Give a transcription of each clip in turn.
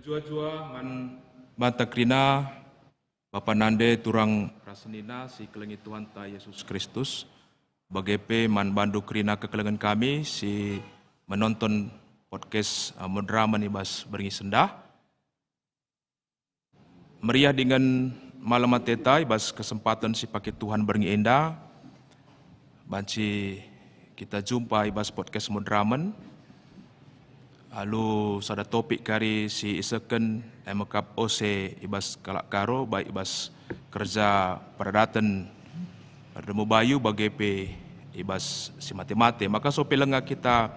Jua-jua mata krina Bapa Nande turang rasenina si kelengi Tuhan ta Yesus Kristus. Bagepe man bandu krina kekelengan kami si menonton podcast Modraman ibas beringi sendah. Meriah dengan malam mateta ibas kesempatan si pakai Tuhan beringi endah. Banci kita jumpa ibas podcast Modraman. Lalu sada topik kari si isakan emakap ose ibas kalak karo baik ibas kerja peradatan perdemu bayu bagepe ibas si mate-mate. Maka so pelenga kita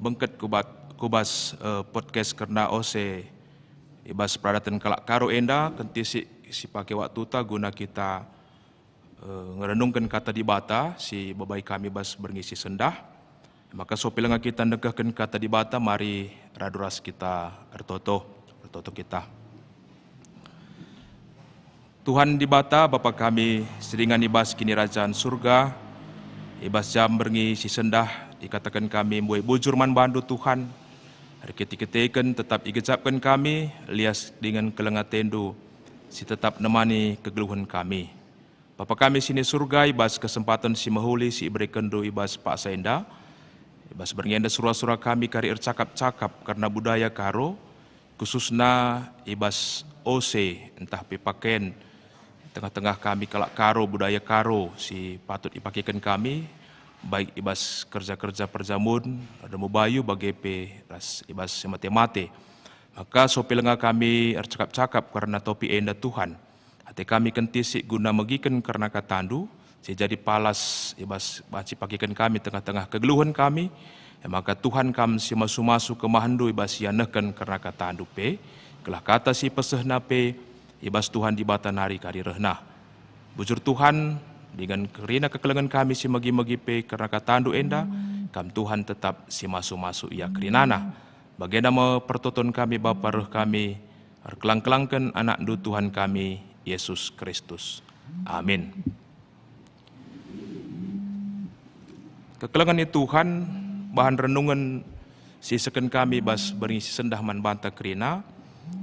bengket kubas podcast karena ose ibas peradatan kalak karo enda kenti si pakai waktu ta guna kita ngerenungkan kata di bata si babai kami bas berngisi sendah. Maka so pilanga kita negahkan kata di bata, mari raduras kita ertoto kita. Tuhan di bata, Bapa kami, seringan ibas kini rajaan surga, ibas jam berngi si sendah, dikatakan kami, buai bujur man bandu Tuhan, hari ketiketeken tetap igejapkan kami, lias dengan kelenga tendu, si tetap nemani kegeluhan kami. Bapa kami sini surga, ibas kesempatan si mahuli, si ibrekendu ibas Pak Saenda, ibas berngenda surah-surah kami kari ercakap-cakap karena budaya karo, khususnya ibas ose entah pipaken tengah-tengah kami kalak karo budaya karo si patut dipakikan kami baik ibas kerja-kerja perjamun ada mubayu bagepe ras ibas semate-mate. Maka so pelenga kami ercakap-cakap karena topi enda Tuhan. Hati kami kentisik guna megikan karena katandu si jadi palas ibas baci pakikan kami tengah-tengah kegeluhan kami. Maka Tuhan kami si masu-masu ke mahandu ibas yanahkan karena kata andu pe. Kelah kata si pesehna pe ibas Tuhan di bata nari kari rehnah. Bujur Tuhan dengan kerina kekelengan kami si magi-magi pe karena kata andu enda. Kam Tuhan tetap si masu-masu ia kerinana. Bagaimana pertoton kami Bapa roh kami. Kelang-kelangkan anak du Tuhan kami Yesus Kristus. Amin. Kekelengan Tuhan, bahan renungan sisakan kami bas berisi sendah man banta kerina.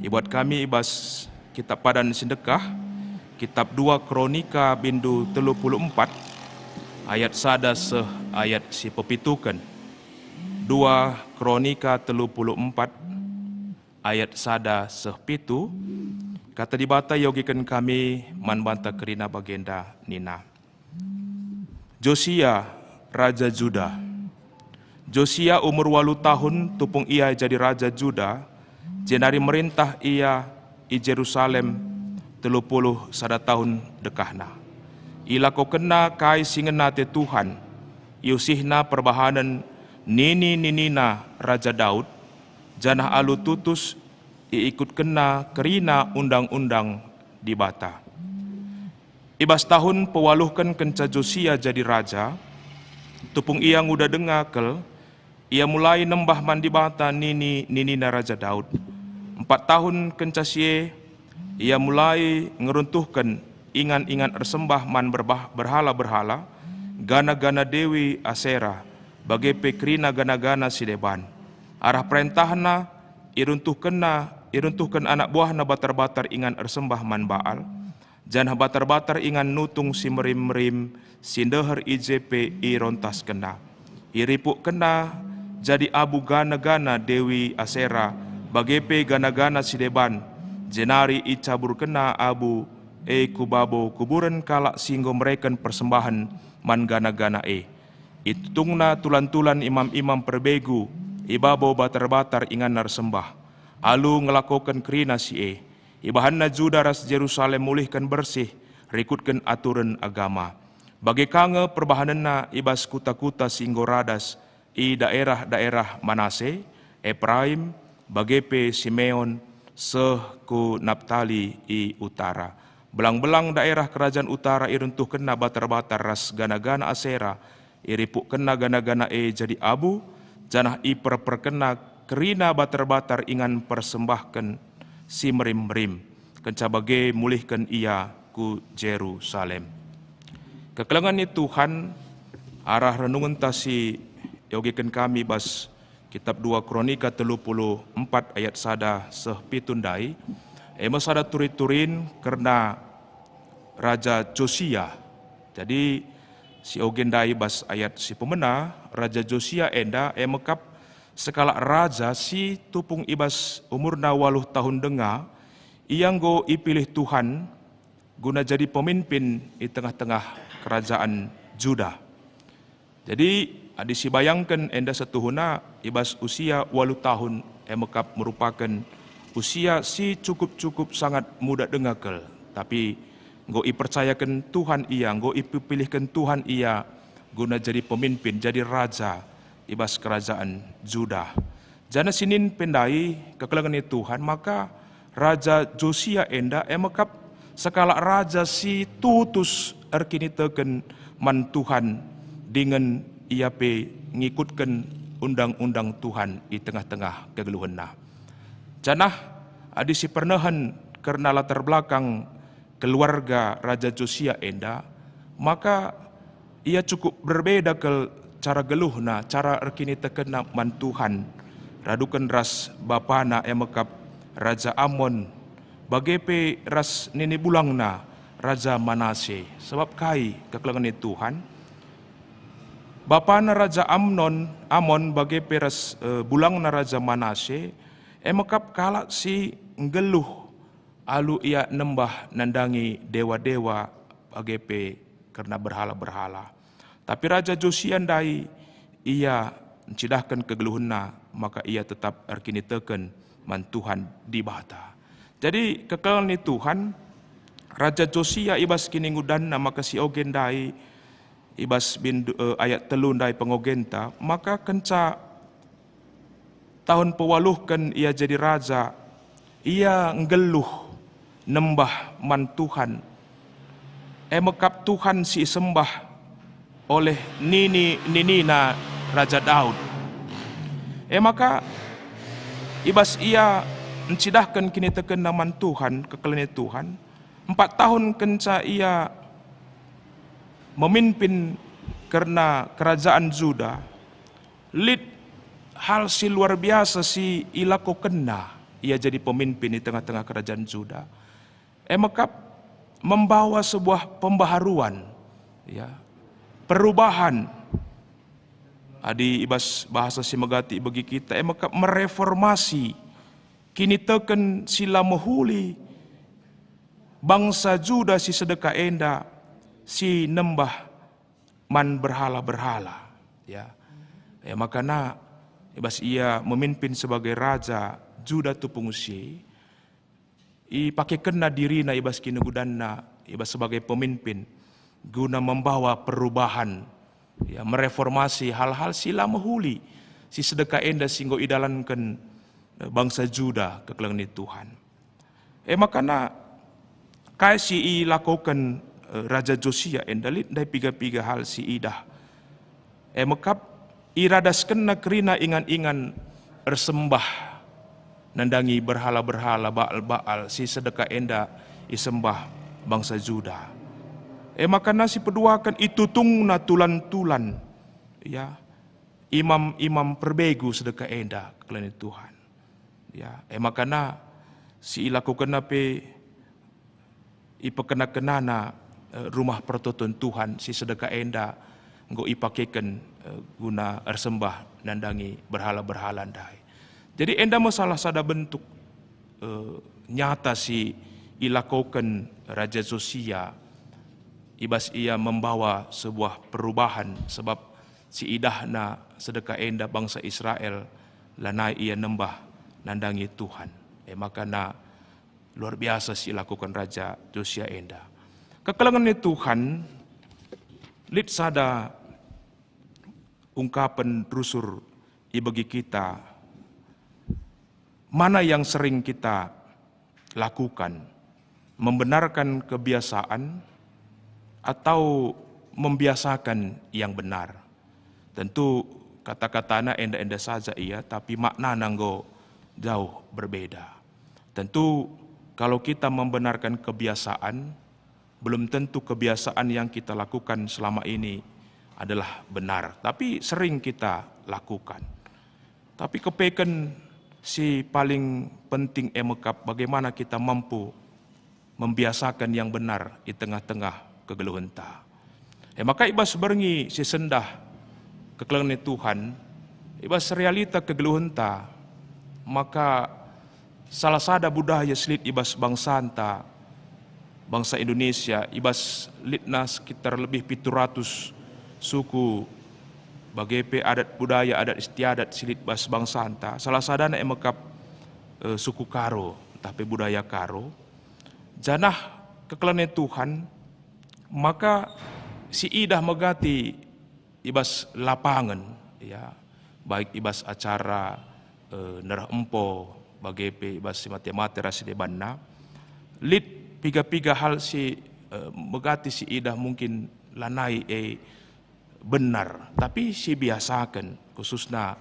Ibuat kami ibas kitab padan sedekah, kitab 2 Kronika bindu 34, ayat sada seh ayat si pepitukan. 2 Kronika 34, ayat sada seh pitu, kata dibata yogikan kami man banta kerina bagenda nina. Josia Raja Juda. Josia umur 8 tahun tupung ia jadi Raja Juda, jenari merintah ia di Jerusalem 31 tahun dekahna. Ila ko kena kai singena te Tuhan, iusihna perbahanan ninina Raja Daud, janah alu tutus ikut kena kerina undang-undang di bata. Ibas tahun pewaluhkan kenca Josia jadi raja, tupung ia nguda dengakel, ia mulai nembah mandi bata ninina Raja Daud. 4 tahun kencasie, ia mulai ngeruntuhkan ingan-ingan ersembah man berhala-berhala, gana-gana Dewi Asera, bagai pekrina gana-gana sideban. Arah perintahna, iruntuhkan anak buahna batar-batar ingan ersembah man Baal, janah batar-batar ingan nutung si merim-merim, sindeher IJP rontas kena. Iripuk kena jadi abu gana-gana Dewi Asera, bagepe gana-gana sideban, jenari icabur kena abu kubabo kuburan kalak singgo mereken persembahan man gana-gana Itungna tulan-tulan imam-imam perbegu, ibabo batar-batar ingan narsembah. Alu ngelakokan kerina si ibahanna Juda ras Jerusalem mulihkan bersih, rikutkan aturan agama. Bagi kange perbahanana ibas kuta-kuta singgo radas i daerah-daerah Manase, Efraim, bagepe Simeon, seh ku Naptali i utara. Belang-belang daerah kerajaan utara iruntuh kena batar-batar ras gana-gana Asera, iripuk kena gana-gana jadi abu, janah i perkena kerina batar-batar ingan persembahkan si merim-merim, kenca bage mulihkan ia ku Jerusalem. Kekelengan Tuhan, arah renungan tasi yogikan kami bas kitab 2 Kronika 34 ayat sada sepitundai. Sada turin karena Raja Josia. Jadi si ogendai bas ayat si pemena Raja Josia enda mekap sekala raja si tupung ibas umurna 80 tahun denga yang go ipilih Tuhan guna jadi pemimpin di tengah-tengah kerajaan Juda. Jadi adisi bayangkan enda setuhuna ibas usia 8 tahun mekap merupakan usia si cukup sangat muda dengakel, tapi go ipercayakan Tuhan ia, go ipilihkan Tuhan ia guna jadi pemimpin, jadi raja ibas kerajaan Juda. Jana sinin pendai kekelangan Tuhan, maka Raja Josia enda mekap sekala raja si tutus erkini teken man Tuhan dengan ia pe ngikutkan undang-undang Tuhan di tengah-tengah kegeluhanna. Janah adisi pernahan karena latar belakang keluarga Raja Josia enda, maka ia cukup berbeda ke cara geluhna, cara erkini tekena man Tuhan. Radukan ras bapana mekap Raja Amon, bagepe ras nini bulangna Raja Manase. Sebab kai kekelangan Tuhan, bapana Raja Amon bagepe ras bulangna Raja Manase, mekap kalak si ngeluh alu ia nembah nandangi dewa-dewa bagepe karena berhala-berhala. Tapi Raja Josia ndai ia mencidahkan kegeluhna, maka ia tetap erkini teken man Tuhan di bata. Jadi kekal ni Tuhan, Raja Josia ibas kini ngudanna maka si ogen ndai ibas ayat telu ndai pengogenta, maka kenca tahun pewaluhkan ia jadi raja, ia ngeluh nembah man Tuhan. Mekap Tuhan si sembah oleh ninina Raja Daud. Maka ibas ia mencidahkan kini teken naman Tuhan, kekelani Tuhan. 4 tahun kenca ia memimpin karena kerajaan Juda. Lid hal si luar biasa si ilako kena ia jadi pemimpin di tengah-tengah kerajaan Juda. Mekap membawa sebuah pembaharuan, ya, perubahan. Adi ibas bahasa si megati bagi kita, mekap mereformasi. Kini teken sila mahuli bangsa Juda si sedekah enda si nembah man berhala-berhala, ya. Makana ibas ia memimpin sebagai raja Juda tu pengusi, pakai kena diri na ibas kinegudanna ibas sebagai pemimpin guna membawa perubahan, ya, mereformasi hal-hal sila mahuli si sedekah enda singgo idalankan bangsa Juda kekelangan Tuhan. Makana kai si lakukan Raja Josia enda lit dai piga-piga hal si idah. Mekap iradas kena kerina ingan-ingan ersembah nandangi berhala-berhala, baal-baal si sedekah enda isembah bangsa Juda. Makana si peduakan itutung na tulan-tulan, ya, imam-imam perbegu sedekah enda kekelangan Tuhan, ya. Makana si ilakukan nape ipakena-kenana rumah pertoton Tuhan si sedekah enda nggo ipakekan guna ersembah nandangi berhala-berhala ndai. Jadi enda masalah sada bentuk nyata si ilakukan Raja Josia, ibas ia membawa sebuah perubahan sebab si idahna sedekah enda bangsa Israel lanai ia nembah nandangi Tuhan. Makana luar biasa si lakukan Raja Josia enda. Kekelangan Tuhan lit sada ungkapan rusur bagi kita. Mana yang sering kita lakukan? Membenarkan kebiasaan atau membiasakan yang benar? Tentu kata-katanya enda-enda saja iya, tapi makna nanggo jauh berbeda. Tentu kalau kita membenarkan kebiasaan, belum tentu kebiasaan yang kita lakukan selama ini adalah benar, tapi sering kita lakukan. Tapi kepeken si paling penting emekap bagaimana kita mampu membiasakan yang benar di tengah-tengah kegeluhenta. Maka ibas berngi si sendah kekelengan Tuhan, ibas realita kegeluhenta, maka salah sada budaya selit ibas bangsa anta, bangsa Indonesia, ibas litna sekitar lebih 700 suku bagepe adat budaya adat istiadat silit bas bangsa anta. Salah sadana emekap suku Karo, tapi budaya Karo. Janah kekelengan Tuhan, maka si idah megati ibas lapangan, ya, baik ibas acara nerah empo bagepe ibas si mate-mate rasi debanna, lit piga-piga hal si megati si idah mungkin lanai benar, tapi si biasakan khususnya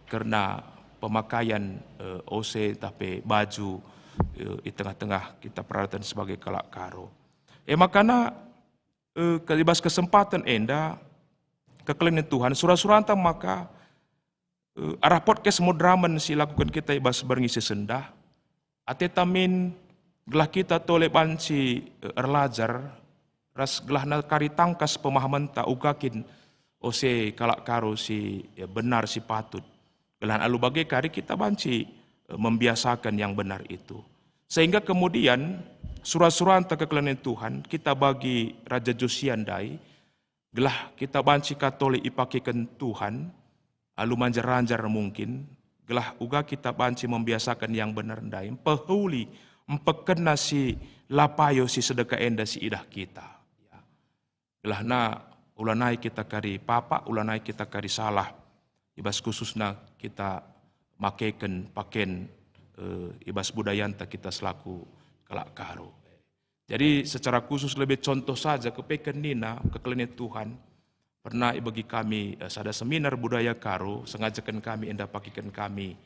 karena pemakaian OC tapi baju di tengah-tengah kita peralatan sebagai kalak Karo. Makana kalibas kesempatan enda kekelengan Tuhan surah-suranta maka arah podcast modraman si lakukan kita ibas berngisi sendah atetamin gelah kita toleban si erlajar ras gelah na kari tangkas pemahaman ta ugakin ose kalak Karo si benar si patut gelah alu bagai kari kita banci membiasakan yang benar itu sehingga kemudian surah-suranta kekelengan Tuhan kita bagi Raja Josian dai gelah kita banci Katolik ipakikan Tuhan alu manjar-ranjar mungkin gelah uga kita banci membiasakan yang benar dai pehuli empekena si lapayo si sedekah enda si idah kita ya. Gelah na ulanai kita kari papa ulanai kita kari salah ibas khususna kita makeken paken ibas budayanta kita selaku kalak Karo. Jadi secara khusus lebih contoh saja kepeken nina kekelengan Tuhan pernah bagi kami sada seminar budaya Karo sengajakan kami enda pakikan kami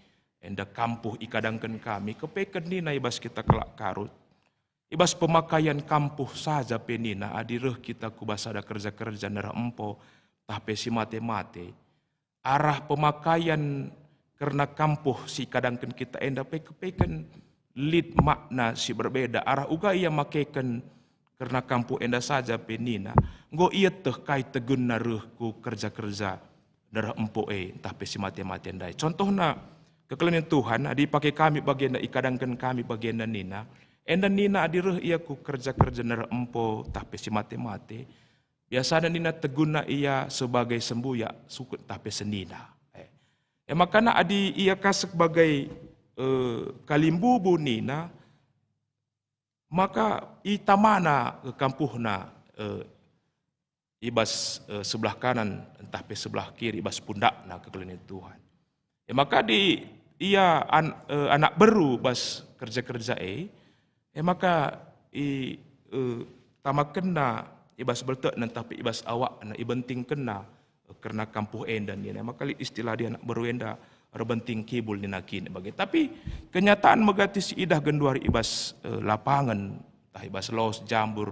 enda kampuh ikadangkan kami kepeken nina ibas kita kalak Karo ibas pemakaian kampuh saja penina adireh kita kubasada kerja-kerja nerah empo tapi si mate-mate arah pemakaian karena kampuh si kadangkan kita enda pekeken lid makna si berbeda arah uga ia makeken karena kampuh enda saja penina ngo ia teh kai tegun naruh ku kerja-kerja darah empo tapi si mate-mate endai contohna kekelengan Tuhan adi pakai kami bagian ikadangkan kami bagian nina enda nina adireh ia ku kerja-kerja darah empo tapi si mate-mate biasanya nina teguna ia sebagai sembuya sukut tapi senina makana adi ia kasek bagai kalimbubu nina maka itamana kampuhna ibas sebelah kanan entah pe sebelah kiri ibas pundakna kekelengan Tuhan maka di ia anak beru bas kerja-kerja maka tamakena ibas beltek tapi ibas awak na ibenting kena karena kampuh enda ni maka istilah dia anak beru enda rebenting kibul ni nakin bagi tapi kenyataan megati si idah genduari ibas lapangan tah ibas los jambur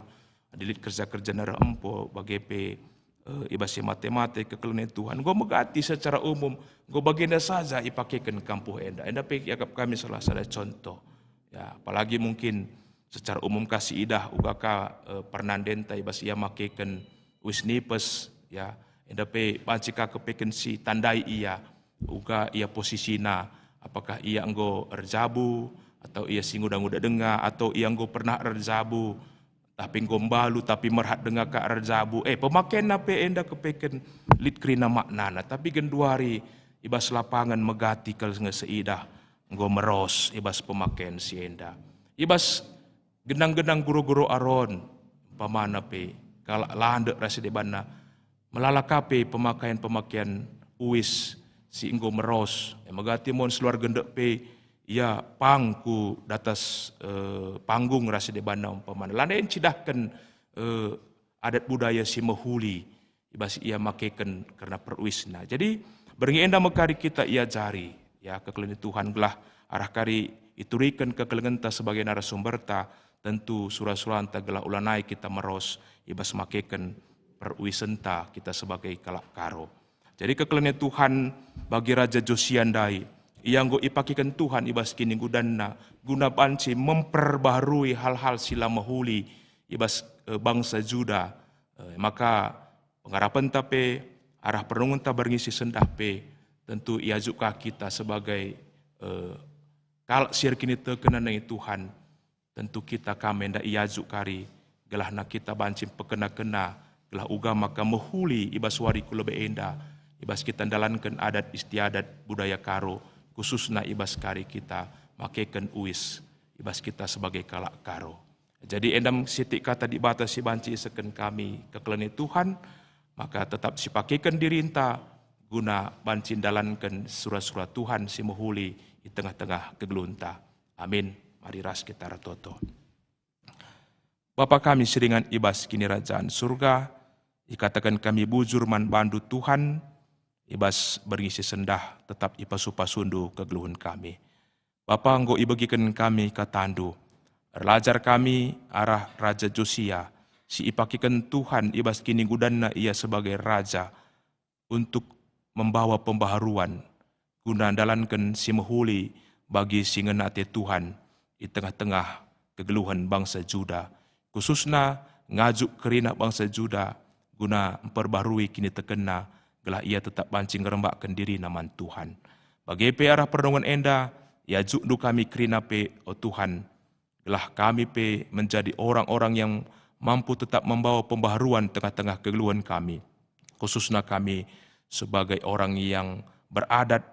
dilit kerja-kerja nara empo bagepe ibas si mate-mate kekelengan Tuhan go megati secara umum go baginda saja ipakaikan kampuh enda pe yakap kami salah satu contoh ya apalagi mungkin secara umum kasih idah ugaka pernandenta ibas ia makaikan wisnipes ya enda pe pancika kepeken si tandai ia uga ia posisina apakah ia enggo erjabu atau ia singudang-uda denga atau ia enggo pernah erjabu tapi gombalu tapi merhat denga ka erjabu pemakaian pe enda kepeken lit krina maknana tapi genduari ibas lapangan megati kal seidah enggo meros ibas pemakaian si enda ibas genang-genang guru-guru aron pamana pe kala landek rasi debana melalakape pemakaian uis si enggo meros megati mon seluar gendek pe ia pangku datas panggung rasi debana umpamana landain cidahkan adat budaya si mehuli ibas ia makeken karena peruisna jadi beringi enda mekari kita ia jari ya kekelengan Tuhan gelah arah kari iturikan kekelengan ta sebagai narasumber ta tentu surah-surah gelah ulanai kita meros ibas makeken peruisenta kita sebagai kalak Karo Jadi kekelenya Tuhan bagi Raja Josiandai, ia nggo ipakikan Tuhan ibas kini gudanna, guna banci memperbaharui hal-hal sila mahuli ibas bangsa Juda. Maka pengharapan tape, arah perenungan ta berngisi sendah pe, tentu ia juga kita sebagai kalak sir kini terkena dengan Tuhan, tentu kita kami nda ia kari, gelah nak kita banci pekena-kena, gelah uga maka mahuli ibas wari kula beenda, ibas kita dalankan adat istiadat budaya karo, khususna ibas kari kita makaikan uis, ibas kita sebagai kalak karo. Jadi endam sitik kata dibatasi banci seken kami kekelani Tuhan, maka tetap sipakaikan diri enta guna banci dalankan surat-surat Tuhan si mahuli di tengah-tengah kegelunta. Amin. Mari ras kita ratoto. Bapa kami seringan ibas kini kerajaan surga, ikatakan kami bujur man bandu Tuhan, ibas berngisi sendah tetap ipasupasundu kegeluhan kami. Bapa enggo ibagikan kami katandu, erlajar kami arah Raja Josia, si ipakikan Tuhan ibas kini gudanna ia sebagai raja, untuk membawa pembaharuan, guna dalankan si mahuli bagi si ngenate Tuhan di tengah-tengah kegeluhan bangsa Juda, khususna ngajuk kerina bangsa Juda, guna memperbaharui kini terkena, gelah ia tetap bancing ngerembakkan diri naman Tuhan. Bagi pe arah perdongan enda, ia jukdu kami kerina pe, oh Tuhan, gelah kami pe menjadi orang-orang yang mampu tetap membawa pembaharuan tengah-tengah kegeluhan kami. Khususnya kami sebagai orang yang beradat,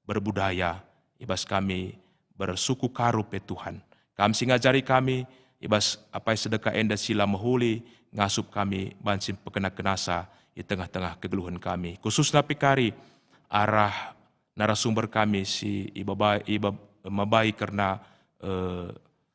berbudaya, ibas kami bersuku karu pe Tuhan. Kami singajari kami, ibas apa sedekah enda sila mahuli, ngasup kami bancing pekena kenasa di tengah-tengah kegeluhan kami. Khususnya pikari arah narasumber kami si iba mabai karena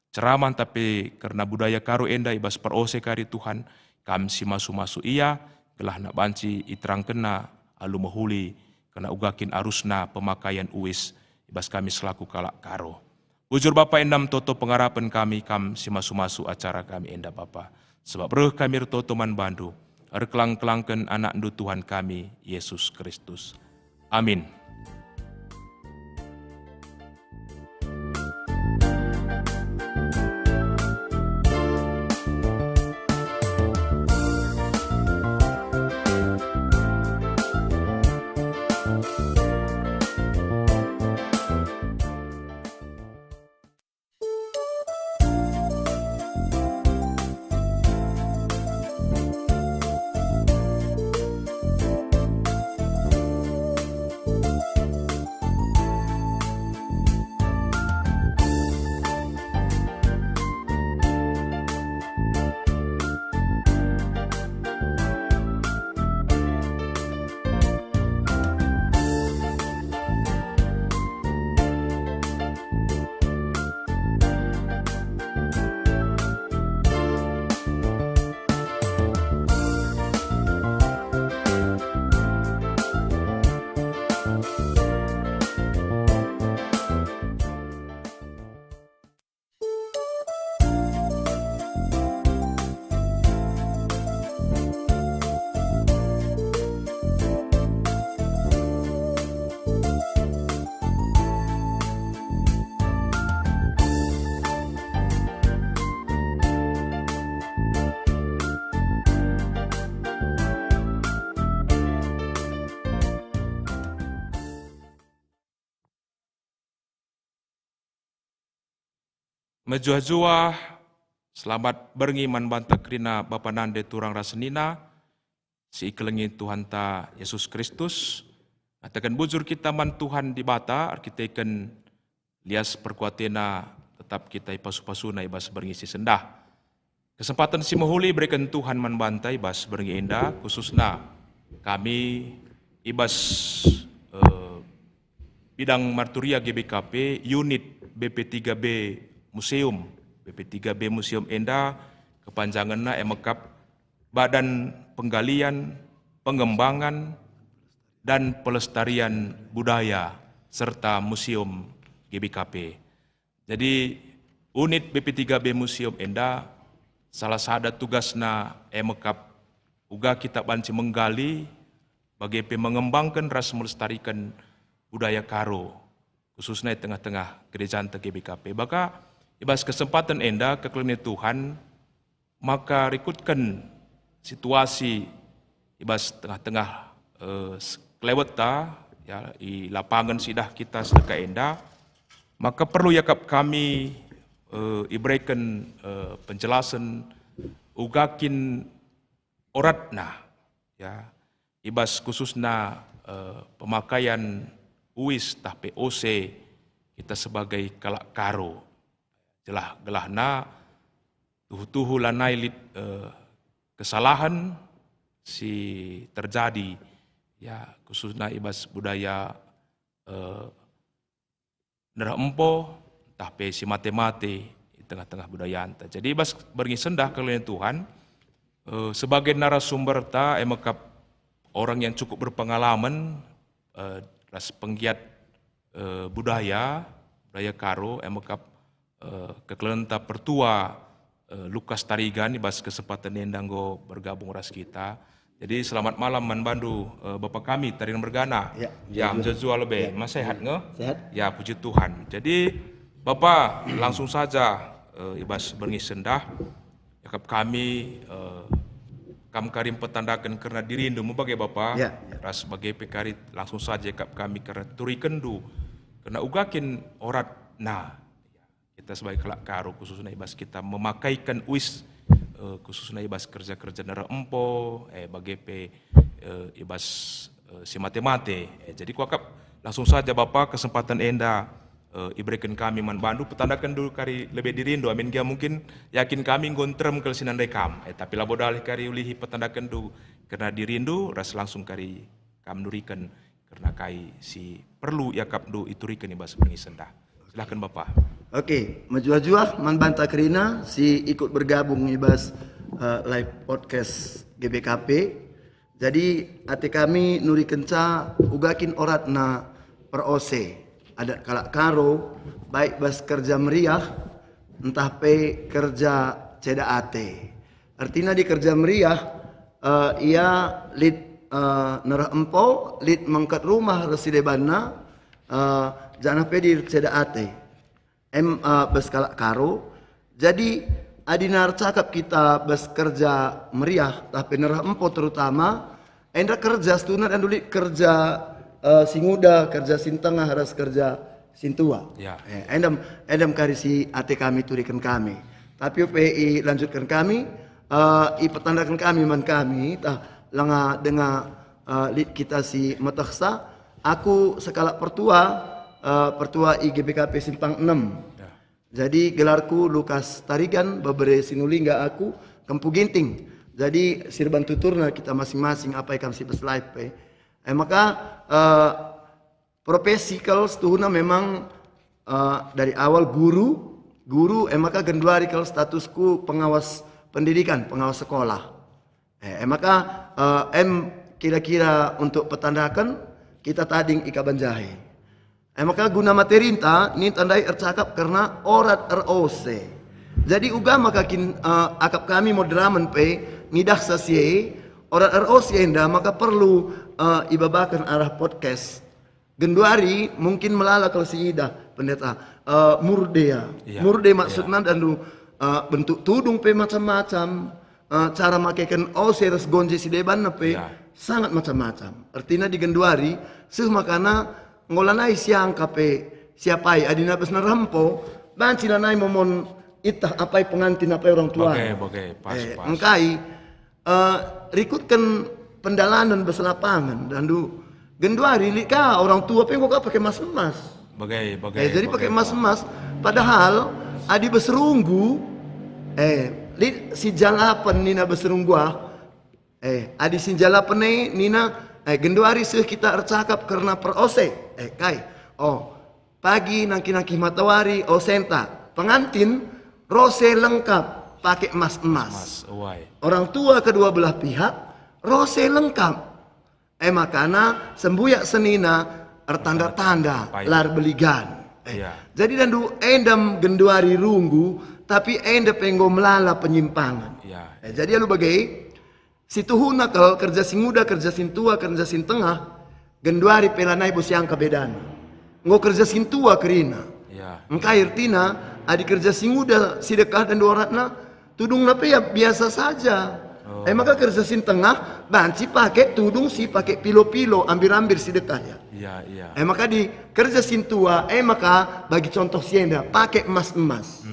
ceraman tapi karena budaya karu enda ibas perose kari Tuhan, kami si masuk-masuk ia, gelah nak banci iterang kena alu mahuli, kena ugakin arusna pemakaian uis, ibas kami selaku kalak karo. Bujur Bapa endam toto pengharapan kami, si masuk-masuk acara kami enda Bapa. Sebab reh kami toto man bandu, kelang-kelangkan anak ndu Tuhan kami, Yesus Kristus. Amin. Menjua-jua, selamat berngiman banta krina Bapa Nande turang rasenina, si ikelengi Tuhan ta Yesus Kristus, katakan bujur kita man Tuhan di bata, arkiteken lias perkuatena tetap kita ipasu-pasuna ibas berngi si sendah. Kesempatan si mahuli berikan Tuhan man bantai ibas berngi indah, khususna kami ibas bidang marturia GBKP, unit BP3B Museum, BP3B Museum Enda, kepanjangannya emekap Badan Penggalian, Pengembangan, dan Pelestarian Budaya, serta Museum GBKP. Jadi, unit BP3B Museum Enda, salah satu tugasna emekap uga kita banci menggali, bagi mengembangkan ras melestarikan budaya Karo, khususnya di tengah-tengah gereja GBKP. Maka ibas kesempatan enda kekelini Tuhan, maka rikutkan situasi ibas tengah-tengah keleweta ya di lapangan sidah kita sedekah enda, maka perlu yakap kami iberikan penjelasan ugakin oratna ya ibas khususna pemakaian UIS tah POC kita sebagai kalak Karo jelah gelahna tuhu lanai kesalahan si terjadi ya khususnya ibas budaya nerah empo tah pe si mate-mate di tengah-tengah budaya anta. Jadi ibas berngisendah kelihatan Tuhan sebagai narasumber ta emakap orang yang cukup berpengalaman ras penggiat budaya Karo emakap kekelenta pertua Lukas Tarigan ibas kesempatan endanggo bergabung ras kita. Jadi selamat malam Manbandu Bapak kami Tarigan Bergana. Ya, menjajua lebih. Ya. Mas sehat nge? Sehat. Ya, puji Tuhan. Jadi Bapak langsung saja ibas berngisendah yakap kami kam karim petandakan karena dirindu bagai Bapak. Ya. Ras sebagai pekari langsung saja yakap kami karena turi kendu karena ugakin orat nah kita sebagai kelak Karo khususnya ibas kita memakaikan UIS khususnya ibas kerja-kerja nara empo bagi ibas si mate-mate jadi kuakap langsung saja Bapak kesempatan enda iberikan kami Manbandu petandakan dulu kari lebih dirindu amin dia mungkin yakin kami ngontrem kelesinan rekam tapi labodalih kari ulihi petandakan dulu karena dirindu ras langsung kari kam nurikan karena kai si perlu yakap du iturikan ibas pengisendah silakan Bapak. Oke, majua-jua Manbanta Kerina si ikut bergabung ibas live podcast GBKP. Jadi hati kami nuri kenca ugakin oratna per OC. Ada kalak Karo baik bas kerja meriah entah pe kerja ceda ate. Artinya di kerja meriah ia lid nerah empo lid mangkat rumah residebanna jangan pe di ceda ate. Bas kalak Karo. Jadi adinar cakap kita bas kerja meriah tapi nerah empo terutama endra kerja stuna dan dulu kerja singuda kerja sintengah harus kerja sintua ya. Endam kari si ate kami turikan kami tapi UPI lanjutkan kami i petandakan kami man kami tah langa dengan kita si mataksa aku sekala pertua IGBKP Simpang 6. Ya. Jadi gelarku Lukas Tarigan, babere sinulingga aku Kempu Ginting. Jadi sirban tuturna kita masing-masing apa yang kami live maka profesi kalau setuhuna memang dari awal guru maka genduari kalau statusku pengawas pendidikan, pengawas sekolah. Maka kira-kira untuk petandakan kita tading ika banjahe. Maka guna materinta ini tandai ercakap karena orat ROC. Jadi uga maka akap kami moderamen pe nidah sasie orat ROC enda maka perlu ibabakan arah podcast. Genduari mungkin melala kalau si ida pendeta murdea. Ya, murde maksudnya dan bentuk tudung pe macam-macam. Cara makaikan res gonje si deban pe ya. Sangat macam-macam. Artinya di Genduari seuh makana ngolanai siang kape siapai adina bes narampo banci lanai momon itah apai pengantin apai orang tua. Oke, pas. Engkai rikutkan pendalanan bes lapangan dan Genduari lika orang tua pe kok pakai emas-emas. Jadi pakai emas-emas padahal adi beserunggu si jalapan nina beserunggu adi si jalapan nina Genduari seuh kita ercakap karena per ose kai pagi nangki matawari osenta pengantin rose lengkap pakai emas orang tua kedua belah pihak rose lengkap makana sembuyak senina ertanda-tanda lar beligan jadi dandu endam Genduari runggu tapi enda penggo melala penyimpangan jadi lu bagai Situhuna kalau kerja sing muda, kerja sing tua, kerja sing tengah, genduari pelanai bos yang kabedana. Ngo kerja sing tua kerina. Ya. Engka irtina, adi kerja sing muda, sedekah dan doratna, tudung nape ya biasa saja. Maka kerja sing tengah, banci pakai tudung si pakai pilo-pilo, ambil-ambil sedekah ya. Iya. Maka di kerja sing tua, maka bagi contoh sienda, pakai emas-emas.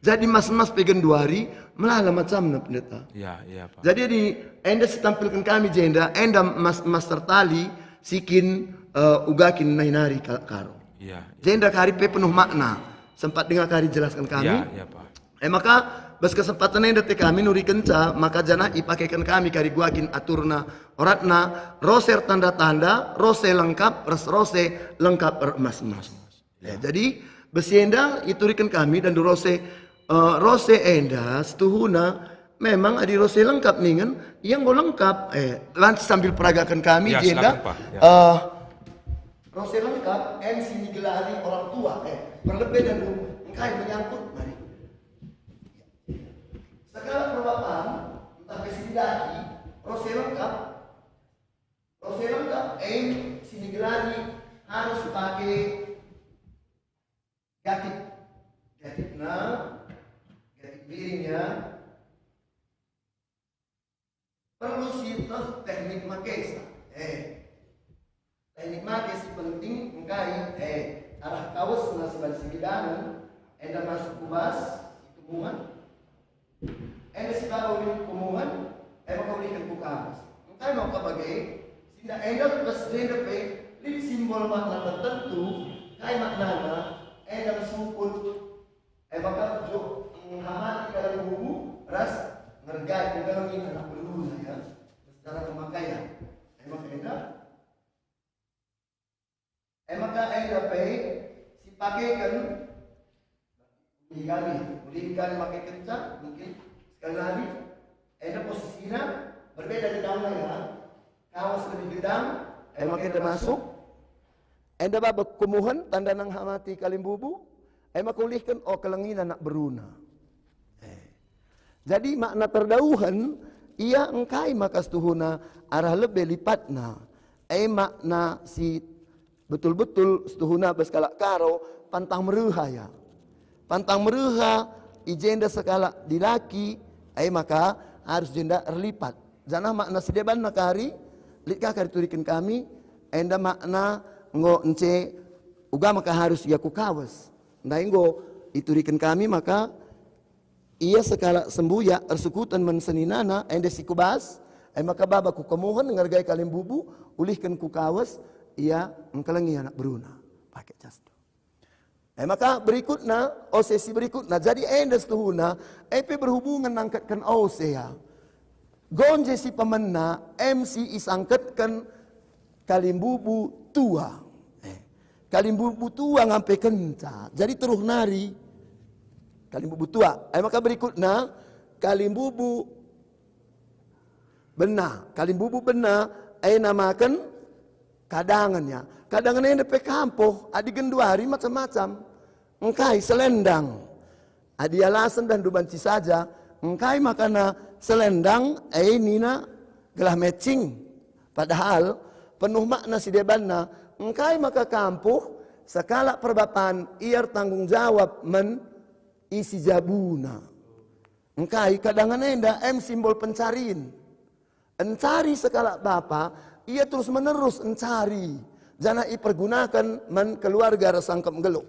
Jadi emas-emas pegang 2 hari, melala macam na pendeta. Iya Pak. Jadi di enda setampilkan kami jenda, enda emas tertali, sikin ugakin nainari karo. Iya. Jenda kari pe penuh makna. Sempat dengar kari jelaskan kami. Iya Pak. Maka bas kesempatan enda te kami nuri kenca, maka jana ipakaikan kami kari guakin aturna oratna, roser tanda-tanda, rose lengkap, rose lengkap emas-emas. Jadi besienda iturikan kami dan rose rose enda setuhuna memang adi rose lengkap ningen yang go lengkap lantas sambil peragakan kami ya, jenda silakan, Pak. Ya. Rose lengkap MC digelari orang tua berlebih dan engkai menyangkut mari segala perbuatan entah besi daki rose lengkap sini gelari harus pakai gatipna piringnya perlu situs teknik makesa teknik makes penting engkai arah kawas nasi balik segidanan enda masuk kubas kumuhan enda si bawa ulit kumuhan maka ulikan kukawas engkai mau kabagai sinda enda pas jenda pe lip simbol makna tertentu kai maknana enda sukut maka jo menghamati dalam bubu ras ngergai dalam ini anak berguna ya secara pemakaian maka pe si pakaikan ulihkan pakai kencang mungkin sekali lagi posisinya berbeda di dalam ya kawas lebih gedang maka enda masuk enda babak kumuhan tanda nang hamati kalim bubu maka ulihkan kelenginan nak beruna. Jadi makna terdauhan ia engkai maka setuhuna arah lebih lipatna. Makna si betul-betul setuhuna beskalak karo pantang meruha ya. Pantang meruha ijenda sekala dilaki maka harus jenda erlipat. Janah makna sedeban nakari litka kari turikan kami enda makna ngo ence uga maka harus ya kukawas. Nainggo iturikan kami maka ia sekala sembuya ersukutan menseninana ende sikubas maka baba ku kemuhan ngargai kalim bubu ulihkan ku kawas ia engkelengi anak beruna pakai castu maka berikutnya sesi berikutnya jadi ende setuhuna berhubungan nangkatkan ya gonje si pemenna MC isangkatkan kalim bubu tua kalim bubu tua ngampe kenca jadi teruh nari kalim bubu tua maka berikutnya kalim bubu benar namakan kadangannya kadangannya depe kampoh adi genduari macam-macam engkai selendang adi alasan dan dubanci saja engkai makana selendang nina gelah matching padahal penuh makna si debanna engkai maka kampuh sekala perbapan iar tanggung jawab isi jabuna engkai kadangan enda simbol pencariin encari sekala bapa ia terus menerus encari jana ipergunakan keluarga rasangkem geluk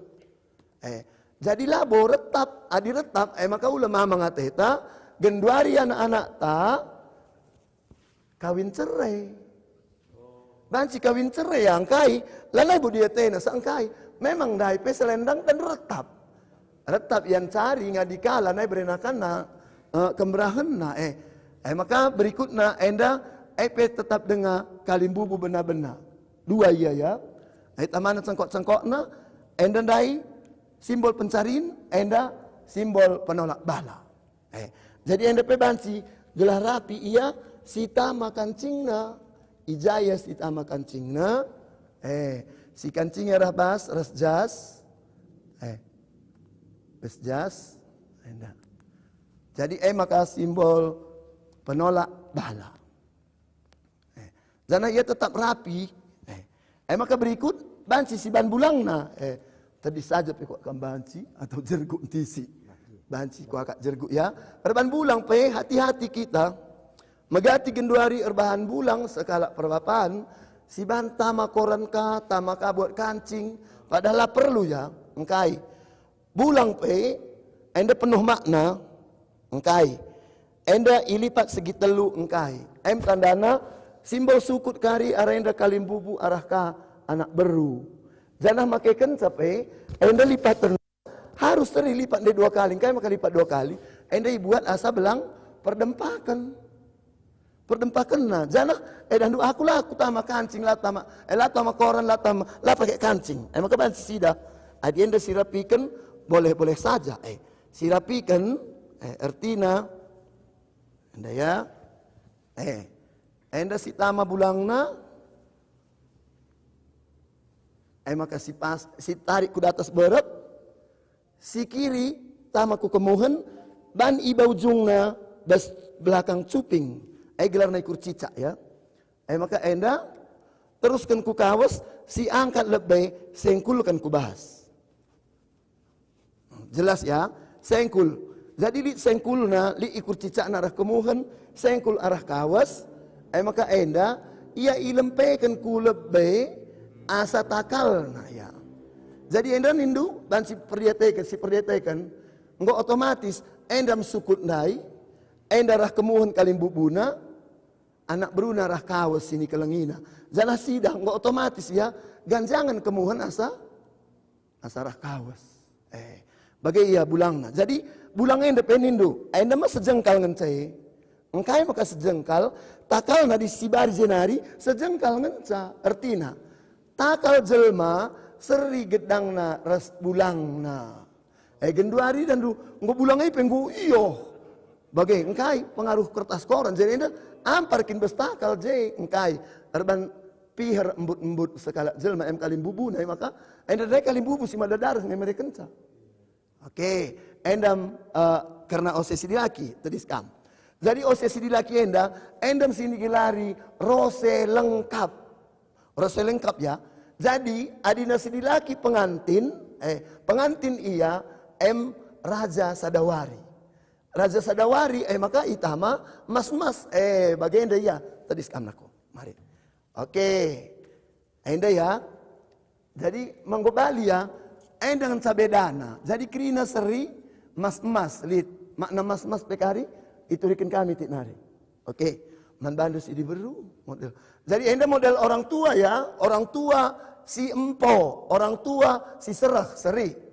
jadi labo retap adi retap maka ulama mangateta genduari anak-anak ta kawin cerai banci kawin cerai yang kai lalai budiatena sangkai memang dai pe selendang dan retap yang cari ngadikala nai berenakan na kemerahan na maka berikutnya enda pe tetap dengar kalim bubu benar-benar dua iya ya tamana cengkok na enda dai simbol pencariin enda simbol penolak bala jadi enda pe banci gelah rapi ia sita makan cingna ijaya sita makan cingna si kancingnya rahbas resjas resjas enda jadi maka simbol penolak bala Jana ia tetap rapi. Maka berikut banci si ban bulang na. Tadi saja pekok kan banci atau jerguk tisi. Banci ku akak jerguk ya. Erban bulang pe hati-hati kita. Megati genduari erbahan bulang sekala perbapan. Si ban tama koran ka, tama ka buat kancing. Padahal perlu ya, engkai. Bulang pe, enda penuh makna, engkai. Enda ilipat segi telu, engkai. Tandana, simbol sukut kari arah enda kalim bubu arah ka anak beru. Janah make kenca pe, enda lipat terus. Harus terlipat dua kali, engkai maka lipat 2 kali. Enda dibuat asa belang perdempakan. Perdempakan na, janah dan aku tama kancing lah tama koran lah pakai kancing. Maka banci sida. Adi enda sirapikan boleh saja. Sirapikan artina enda ya. Enda si tama bulangna. Maka si tarik ku atas berep. Si kiri tama ku kemuhen ban iba ujungna das belakang cuping. Gelar na ikur cicak ya. Maka enda teruskan ku kawas si angkat lebih sengkulkan ku bahas. Jelas ya, sengkul. Jadi li sengkulna li ikur cicak na arah kemuhan, sengkul arah kawas. Maka enda ia ilempekan ku lebih asa takal na ya. Jadi enda nindu dan si perdiatekan enggak otomatis enda mesukut nai, enda arah kemuhan kalim bubuna, anak beruna arah kawas sini kelengina. Jangan sidang enggak otomatis ya, ganjangan kemuhan asa arah kawas. Bagai ia bulangna. Jadi bulangnya enda penindu, enda mah sejengkal ngencai. Engkai maka sejengkal, takal na di sibari jenari sejengkal ngenca. Artina, takal jelma seri gedang na ras bulang na. Genduari dan enggak bulangnya penggu iyo. Bagai engkai pengaruh kertas koran. Jadi enda amparkin bestakal je engkai. Erban pihar embut-embut sekala jelma kalim bubu na maka enda dai kalim bubu si madadar ngemere kenca. Oke, endam karena osesi dilaki tadi skam. Jadi osesi dilaki endam sini gelari rose lengkap. Rose lengkap ya. Jadi adina si dilaki pengantin ia Raja Sadawari. Raja Sadawari maka itama mas-mas bagian ya tadi skam nako. Mari. Oke. Enda ya. Jadi manggobali ya dengan sabedana. Jadi krina seri mas-mas lit makna mas-mas pekari itu rikin kami tiknari. Oke. Manbandu si diberu model. Jadi enda model orang tua ya, orang tua si empo, orang tua si serah seri.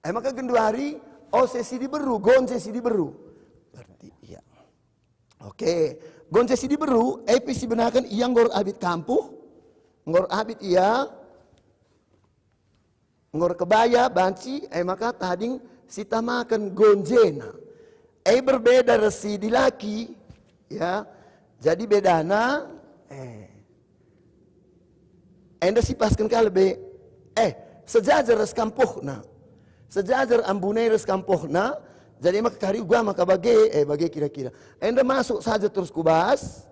Maka genduari osesi diberu, gonce si diberu. Berarti iya. Oke, gonce si diberu, si benakan iya ngor abit kampuh. Ngor abit iya. Ngor kebaya, banci, maka tading si tamakan gonjena. Berbeda resi di laki, ya. Jadi bedana, enda si paskan kalbe, sejajar res kampuh na. Sejajar ambunai res kampuhna, jadi maka kari gua maka bagai kira-kira. Enda masuk saja terus kubas,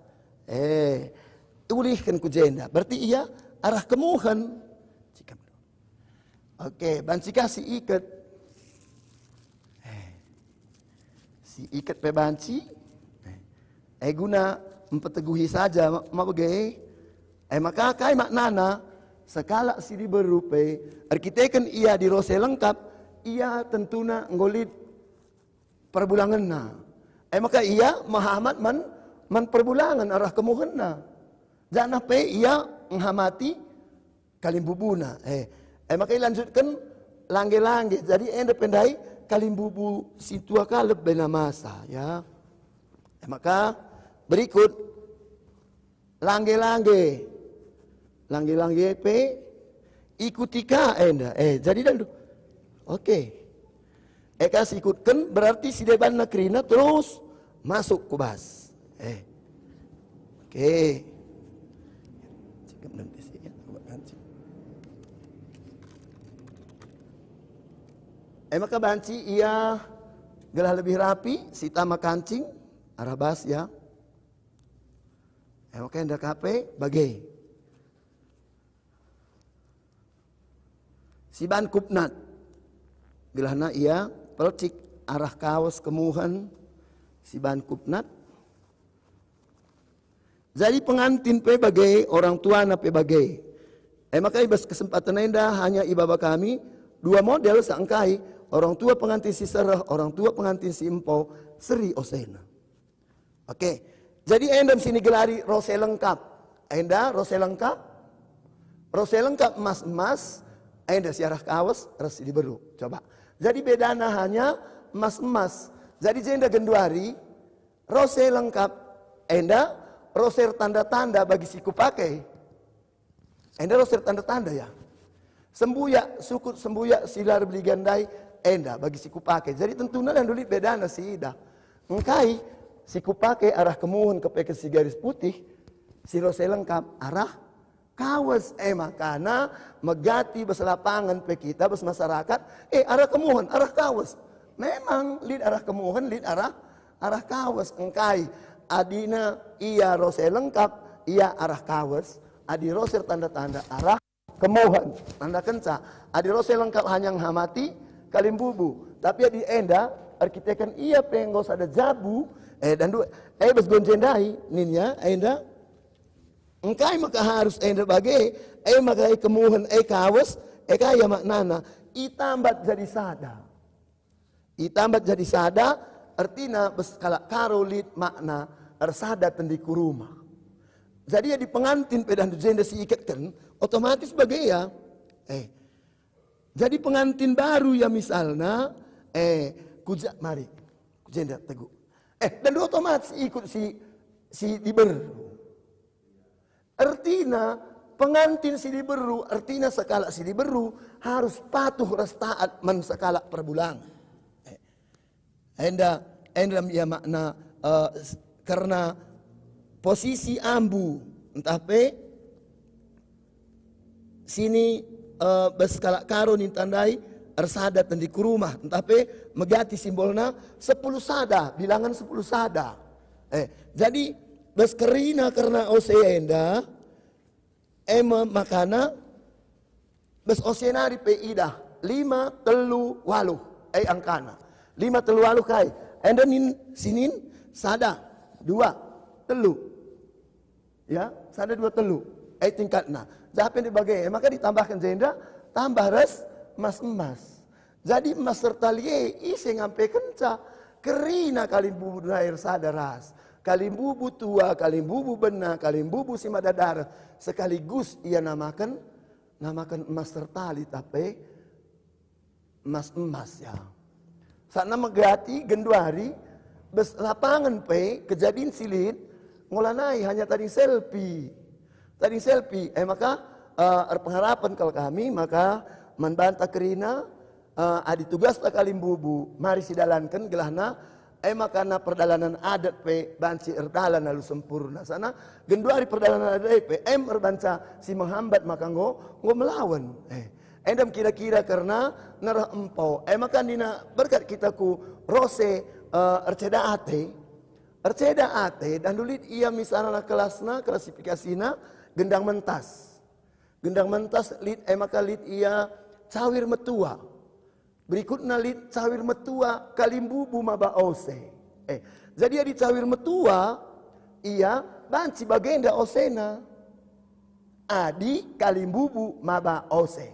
ulihkan ku jenda. Berarti iya arah kemuhan. Oke, banci kasih ikat. Si ikat pe banci, guna memperteguhi saja bagai. Maka kai maknana sekala si diberupe, arkiteken ia di rose lengkap. Ia tentuna ngolit perbulangan na. Maka ia mahamat man perbulangan arah kemuhan na. Jangan pe ia menghamati kalimbubuna. Maka lanjutkan langge-langge. Jadi enda pendai kalimbubu situa ka lebih masa ya. Maka berikut langge-langge. Langge-langge pe ikutika enda. Jadi dan oke. Kasih ikutkan berarti si deban nakrina terus masuk kubas. Oke. Maka banci ia gelah lebih rapi, si tama kancing arah bas ya. Maka enda kape bagai. Si ban kupnat. Bilahna ia pelcik arah kawas kemuhan si ban kupnat. Jadi pengantin pe bagai, orang tua na pe bagai. Maka ibas kesempatan enda hanya ibaba kami 2 model sangkai, orang tua pengantin si serah, orang tua pengantin si empau, seri osena. Oke. Jadi enda sini gelari rose lengkap. Enda rose lengkap. Rose lengkap emas-emas, enda si arah kawas, rasi diberu. Coba. Jadi bedana hanya emas-emas. Jadi jenda genduari, rose lengkap, enda roser tanda-tanda bagi siku pakai. Enda roser tanda-tanda ya. Sembuya, sukut sembuya, silar beli gandai, enda bagi siku pakai. Jadi tentunya dan dulu bedana si ida. Engkai, siku pakai arah kemuhun ke si garis putih, si roser lengkap arah kawas. Makana megati beselapangan pe kita bes masyarakat, arah kemuhun, arah kawas. Memang lid arah kemuhun, lid arah kawas. Engkai adina ia rose lengkap, ia arah kawas. Adi roser tanda-tanda arah kemohan, tanda kenca. Adi rose lengkap hanyang hamati kalimbubu. Tapi adi enda arkitekan ia penggos ada jabu. Dan dua bes gonjendai ninya enda. Engkai maka harus enda bagai. Maka kemohan kawas. Kaya maknana itambat jadi sada. Itambat jadi sada. Artinya kalau karolit makna ersada tendiku rumah. Jadi ya di pengantin pedan jenda si ikatkan otomatis bagai ya. Jadi pengantin baru ya misalnya kuja mari jenda teguh. Dan otomatis ikut si diberu. Artinya pengantin si diberu, artinya sekala si diberu harus patuh ras taat men sekala per bulan. Enda ya makna karena posisi ambu entah pe sini beskala karo ni tandai ersada tendi kurumah entah pe megati simbolna 10 sada, bilangan 10 sada. Jadi beskerina karena oseenda makana bes osenari pe idah 5 telu 8 angkana 5 telu 8 kai. Enda sinin sada 2 telu. Ya, sada 2 telu. Tingkatna. Jadi dibagai, maka ditambahkan jenda tambah res emas. Jadi emas serta lie isi ngampe kenca kerina kalimbubu air sada ras. Kalimbubu tua, kalimbubu bena, kalimbubu si madadara sekaligus ia namakan emas serta li tapi emas ya. Saat nama gati genduari bes lapangan pe kejadian silin ngulanai hanya tadi selfie. Maka pengharapan kalau kami maka membantah kerina adi tugas tak kalimbubu mari sidalankan gelahna makana perdalanan adat pe banci erdalan lalu sempurna sana genduari perdalanan adat pe erbanca si menghambat maka ngo melawan. Endam kira-kira karena narah empau. Maka dina berkat kita ku rose erceda ate dan dulit ia misalnya kelasna klasifikasina gendang mentas lit maka lit ia cawir metua. Berikutnya lit cawir metua kalimbubu maba ose. Jadi di cawir metua ia banci bagenda osena. Adi kalimbubu maba ose.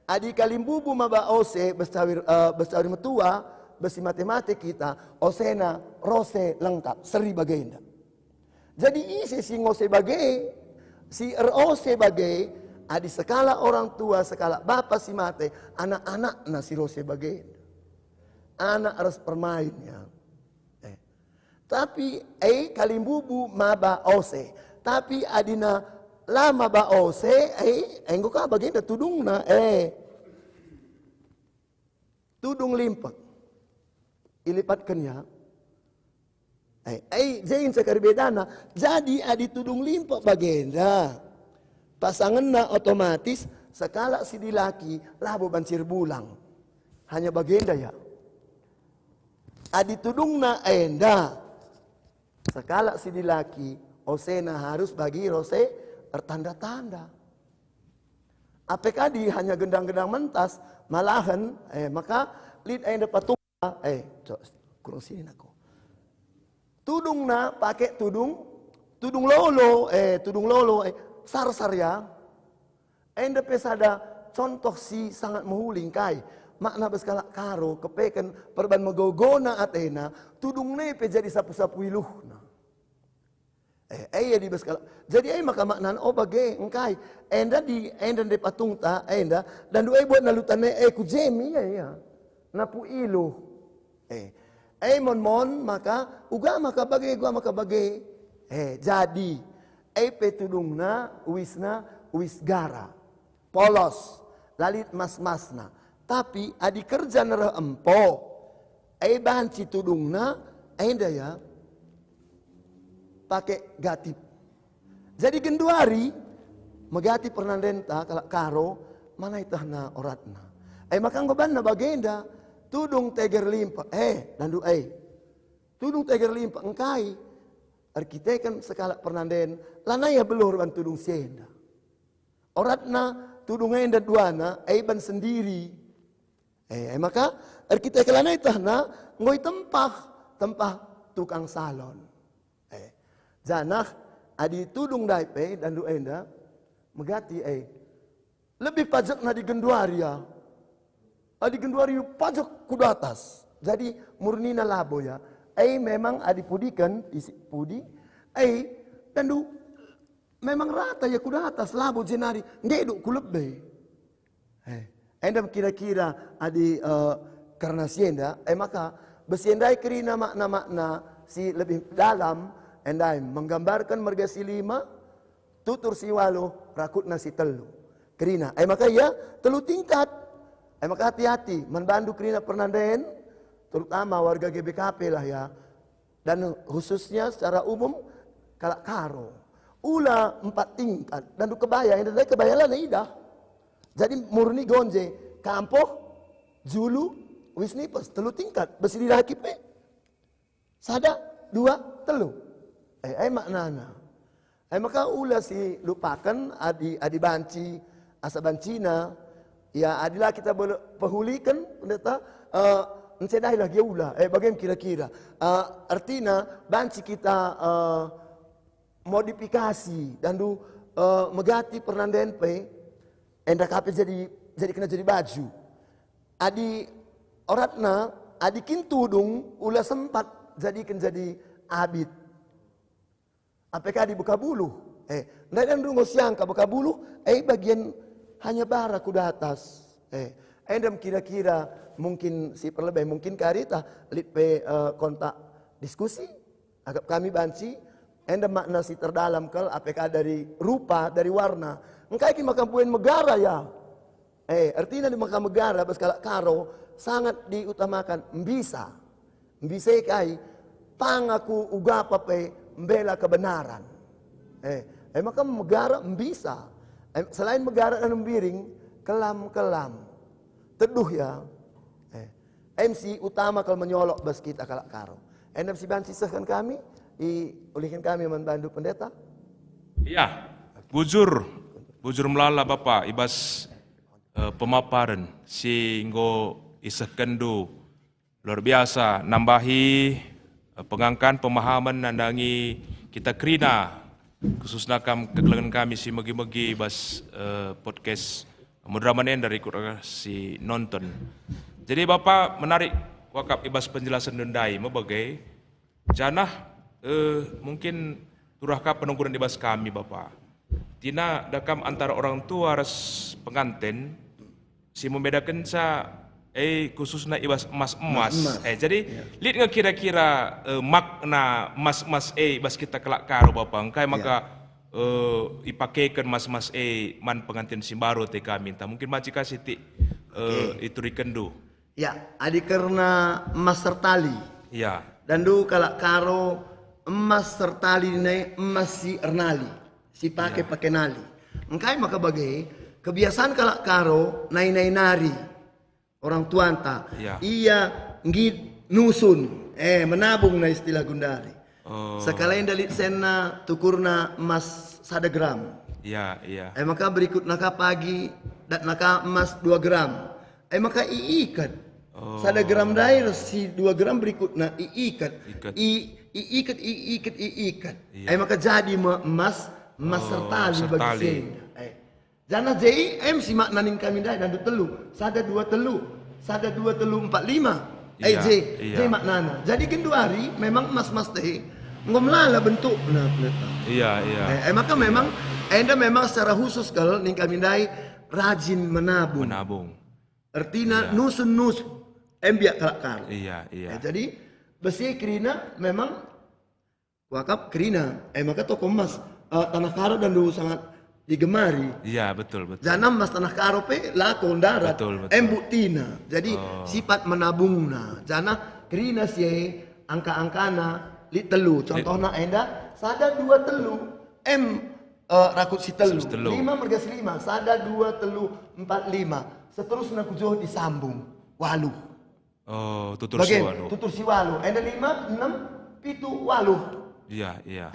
Adi kalimbubu maba ose besawir metua besi matematik kita osena rose lengkap seri bagenda. Jadi isi si ngose bagai si rose bagai adi sekala orang tua sekala bapak si mate anak-anak na si rose bagenda. Anak harus permainnya. Tapi kalimbubu maba ose. Tapi adina lama ba ose enggo ka bagenda tudungna tudung limpak ilipatkannya jain sekali bedana jadi adi tudung limpak bagenda pasanganna otomatis sekala si dilaki labo bancir bulang hanya bagenda ya adi tudungna enda sekala si dilaki Osena harus bagi rose tanda-tanda. Apakah di hanya gendang-gendang mentas, malahan, maka lid ain dapat kurang sini aku. Tudung na pakai tudung lolo, sar-sar ya. Ain dapat sada contoh si sangat mehuling kai. Makna berskala karo, kepeken perban megogona atena, tudung nepe jadi sapu-sapu iluhna. Di berskala. Jadi maka maknan bagai engkai. Enda de patungta, dan doa buat nalutan ku jemi ya. Napu iluh. Mon maka uga maka bagai. Jadi petudungna wisgara. Polos. Lalit mas-masna. Tapi adi kerja nara empo. Bahan citudungna ya. Pakai gatip. Jadi genduari megati pernandenta kalau karo mana itahna oratna. Maka ngoban na bagenda tudung teger limpa dandu tudung teger limpa engkai arkitekan sekala pernanden lana ya belur ban tudung sienda. Oratna tudung enda duana ban sendiri. Maka arkitek lana itahna ngoi tempah tukang salon. Janah adi tudung daipe dan du enda megati lebih pajak na di genduaria. Adi genduaria pajak kuda atas. Jadi murni na labo ya. Memang adi pudikan isi pudi. Dan du memang rata ya kuda atas labo jenari ngeduk kulebe. Enda kira-kira adi karena sienda maka besiendai kerina makna-makna si lebih dalam. Endai menggambarkan marga si 5, tutur si 8, rakut na si 3. Kerina, maka ya telu tingkat. Maka hati-hati, menbandu kerina pernanden, terutama warga GBKP lah ya. Dan khususnya secara umum kalak karo. Ula 4 tingkat, dan du kebaya, yang dari kebaya lah idah. Jadi murni gonje, kampoh, julu, wisnipes, telu tingkat, besi laki pe. Sada, 2, telu. Maknana. Maka ula si lupakan adi banci asa bancina ya adilah kita boleh pehulikan pendeta encedai lagi ula bagaimana kira-kira artinya banci kita modifikasi dan du megati pernanden pe enda kape jadi kena jadi baju adi oratna adi kintudung ula sempat jadikan jadi abid. Apakah dibuka bulu? Ndak rungo siang ka buka bulu, bagian hanya bara kuda atas. Endam kira-kira mungkin si perlebih mungkin karita litpe kontak diskusi agak kami banci endam makna si terdalam kal apakah dari rupa dari warna. Engkai ki makam puen megara ya. Artinya di makam megara berskala karo sangat diutamakan bisa kai pangaku ugapa pe membela kebenaran. Maka megara bisa. Selain megara dan membiring, kelam-kelam. Teduh ya. MC utama kalau menyolok bas kita kalak karo. MC ban sisahkan kami, olehkan kami membantu pendeta. Iya, bujur melala Bapak, ibas pemaparan singgo isahkan do luar biasa nambahi pengangkan pemahaman nandangi kita kerina khususnya kegelangan kami si megi-megi bas podcast mudramanen dari si nonton. Jadi Bapak menarik wakap ibas penjelasan dendai mebagai janah mungkin turahkah penungguran ibas kami Bapak. Tina dakam antara orang tua ras pengantin si membedakan khususnya ibas emas-emas. Jadi lihat nggak kira-kira makna emas-emas ibas kita kelak karo Bapak. Engkai maka ipakaikan emas-emas man pengantin simbaro te kami. Mungkin maci kasih itu rikendu. Ya, adik karena emas sertali. Ya. Dan du kalak karo emas sertali ne emas si ernali. Si pakai nali. Engkai maka bagai kebiasaan kalak karo nai nari. Orang tuanta, iya ngid nusun, menabung na istilah Gundari. Oh. Sekalian dalit sena tukurna emas 1 gram. Iya, iya. Maka berikut naka pagi dan naka emas 2 gram. Maka iikat. 1 gram dair si 2 gram berikutnya iikat. Ikat. Iikat. Iya. Maka jadi emas sertali bagi sertali. sena. Jana jai si maknanin kami dair dan telu. Sada 2 telu. Sada 2 telu 4 5. Iya, J maknana. Jadi kenduari memang emas-emas teh ngomlala bentuk Iya, iya. maka memang enda memang secara khusus kalau ning kami dai rajin menabung. Menabung. Artinya nusun biak kalakar. Iya, iya. Jadi besi kerina memang wakaf kerina. Maka toko emas tanah karo dan dulu sangat digemari. Iya, betul, betul. Janam mas tanah karo pe lako darat. Betul. Buktina. Jadi sifat menabungna. Jana kerina si angka-angkana li telu. Contohnya enda sada 2 telu rakut si telu. 5 mergas 5. Sada 2 telu 4 5. Seterusnya kujoh disambung. Walu. Oh, tutur si walu. Tutur si walu. Enda 5, 6, 7 walu. Iya, iya.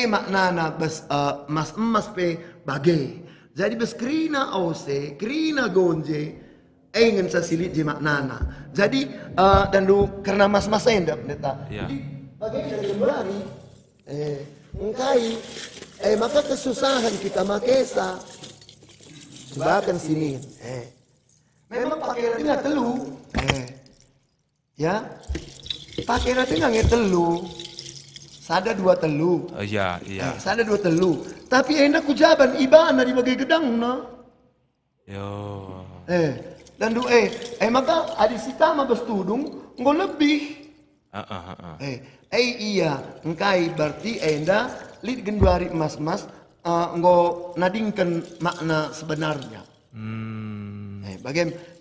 Maknana bes emas pe bagai. Jadi bes krina ose, krina gonje, ingin sasilit je maknana. Jadi dan lu karena mas enda pendeta. Iya. Jadi bagai dari kembali, engkai, maka kesusahan kita makesa, bahkan sini, memang pakai nanti nggak telu, ya, pakai nanti nggak telu. Sada 2 telu. Iya, iya. Sada 2 telu. Tapi enak kujaban ibana di bagai gedang na. Yo. Dan du maka adi sitama bestudung nggo lebih. Iya, engkai berarti enda lid genduari emas-emas nggo nadingkan makna sebenarnya.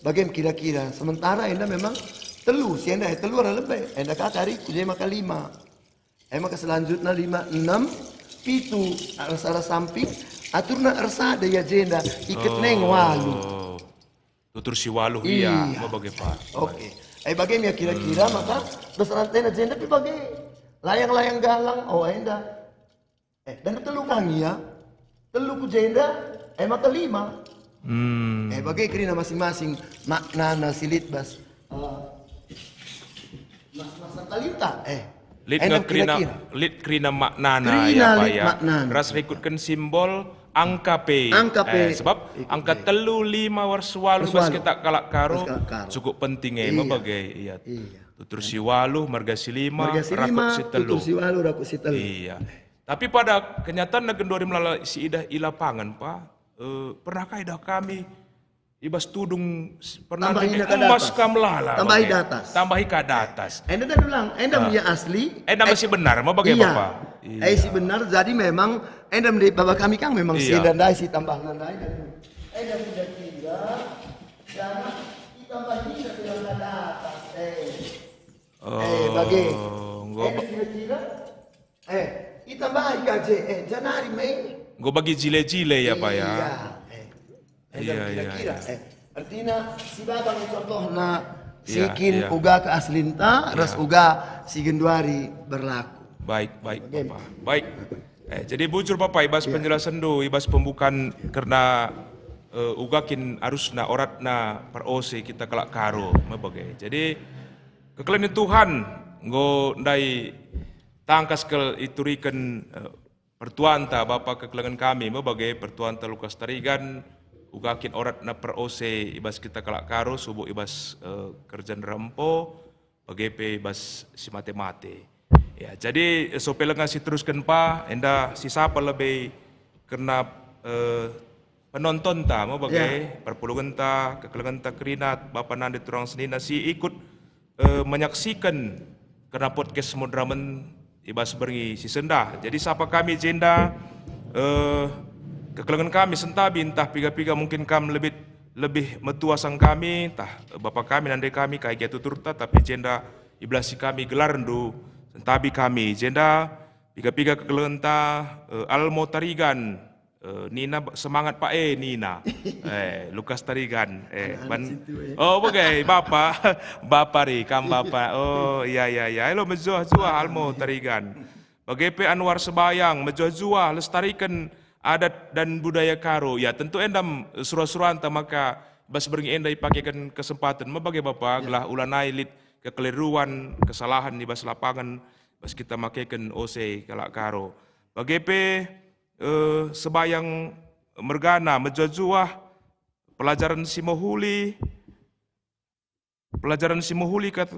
Bagian kira-kira sementara enda memang telu, si enda telu ada lebih. Enda kakari kujai maka 5. Maka selanjutnya 5, 6, 7 arah samping aturna arsada ya jenda iket neng walu. Tutur si walu iya. Mau bagai pak. Oke. Bagaimana kira-kira maka beserantena jenda pi bagai layang-layang galang enda. Dan telu kami ya. Telu ku jenda maka 5. Bagai kerina masing-masing maknana silit bas. Mas talita Lid krina maknana ya Pak ya. Ras rekutkan simbol angka P. Sebab angka telu 5 warsualu bas kita kalak karo cukup penting mabagai iya. Tutur si walu marga si 5 rakut si telu. Tutur si walu rakut si telu. Iya. Tapi pada kenyataan negendori melalui si idah i lapangan Pak. Pernahkah idah kami ibas tudung pernah emas kamlala. Tambahi ke atas. Tambahi ke atas. Enda dah bilang, enda punya asli. Enda masih benar, mau bagaimana Bapak? Iya. Si benar, jadi memang enda menjadi bapak kami kang memang si dandai si tambah nandai. Enda sudah 3, jangan ditambahi ke atas. Bagi. Enda kira-kira. Ditambahi gaje. Janari mei. Gue bagi jile-jile ya Pak ya. Kira-kira. Artinya si babang contohna sikin uga ke aslinta, ras uga si genduari berlaku. Baik Bapak. Baik. Jadi bujur Bapak ibas penjelasan do, ibas pembukaan karena ugakin arusna oratna perose kita kelak karo mabagai. Jadi kekalian Tuhan ngo ndai tangkas kel iturikan pertuanta Bapak kekelangan kami mabagai pertuanta Lukas Tarigan ugakin orat na perose ibas kita kalak karo subuh ibas kerjaan rempo bagepe ibas si mate-mate. Ya, jadi sopelengan si teruskan pa enda si sapa lebih karena penonton ta mau bagai perpuluhan ta kekelangan ta kerinat Bapak Nandi Turang Senina si ikut menyaksikan karena podcast Modramen ibas berngi si sendah. Jadi sapa kami jenda kekelangan kami sentabi entah piga-piga mungkin kami lebih metuasang kami entah bapak kami nandai kami kayak gitu turta tapi jenda iblasi kami gelar ndu sentabi kami jenda piga-piga kekelangan ta Almo Tarigan Nina semangat Pak Nina Lukas Tarigan oh bagai bapak ri kam bapak oh iya halo menzuah Almo Tarigan Bagepe Anwar Sebayang, Mejojua, lestarikan adat dan budaya Karo. Ya tentu endam surah-surah anta maka bas beringi endai pakaikan kesempatan. Mabagai Bapak, gelah ulanai lit kekeliruan, kesalahan di bas lapangan, bas kita makaikan OC kalak Karo. Bagepe Sebayang Mergana, Mejojua, pelajaran Simohuli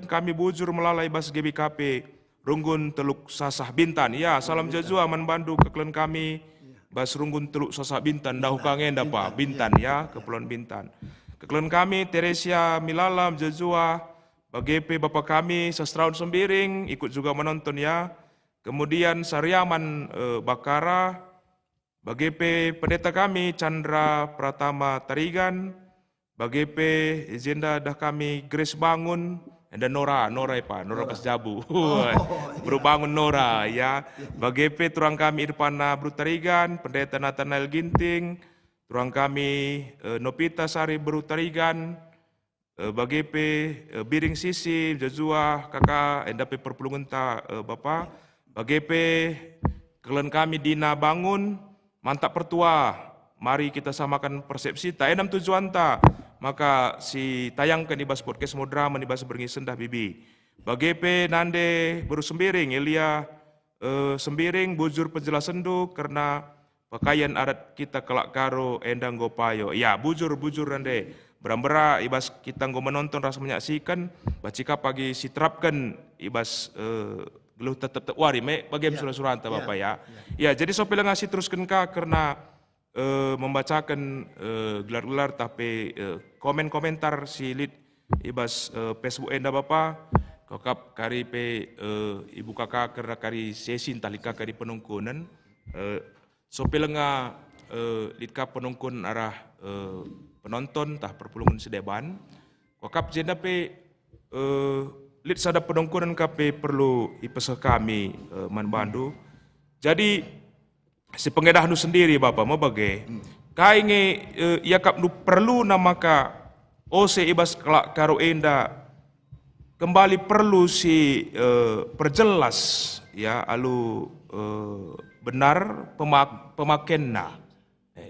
kami bujur melalui bas GBKP Runggun Teluk Sasah Bintan. Ya, salam jazua man bandu kekelen kami bas Runggun Teluk Sasah Bintan dahu kangen Pak Bintan ya, Kepulauan Bintan. Kekelen kami Teresia Milalam jazua BGP Bapak kami Sastrawan Sembiring ikut juga menonton ya. Kemudian Saryaman Bakara, BGP pendeta kami Chandra Pratama Tarigan, BGP agenda dah kami Grace Bangun, dan Nora Pak, Nora Pas Jabu. Bro Bangun Nora ya. BGP turang kami Irpana Brutarigan, pendeta Nathanael Ginting, turang kami Nopita Sari Brutarigan, BGP Biring Sisi, Jazua, Kakak, endape perpulungan ta Bapak, BGP kalian kami Dina Bangun, mantap pertua, mari kita samakan persepsi, tak enam tujuan ta, maka si tayangkan di bas podcast Modrama di bas beringi sendah bibi. BGP Nande Baru Sembiring, Elia Sembiring, bujur penjelasan du karena pakaian adat kita kelak Karo endang gopayo. Ya bujur Nande, berambera ibas kita nggo menonton rasa menyaksikan, bacika pagi si terapkan ibas geluh tetap wari me bagaimana surah-surah anta Bapak ya. Ya jadi sopil ngasih teruskan karena membacakan gelar-gelar tapi komen-komentar si lid ibas Facebook enda Bapak kokap kari pe ibu kakak karena kari sesin talika kari penungkunan sopil nga lidka penungkun arah penonton tah perpulungan sedeban kokap jenda pe lid sada penungkunan KP perlu ipesah kami man bandu. Jadi si pengedah nu sendiri Bapak mau bagai kainge ia kap nu perlu namaka OC ibas kelak Karo enda kembali perlu si perjelas ya alu benar pemakenna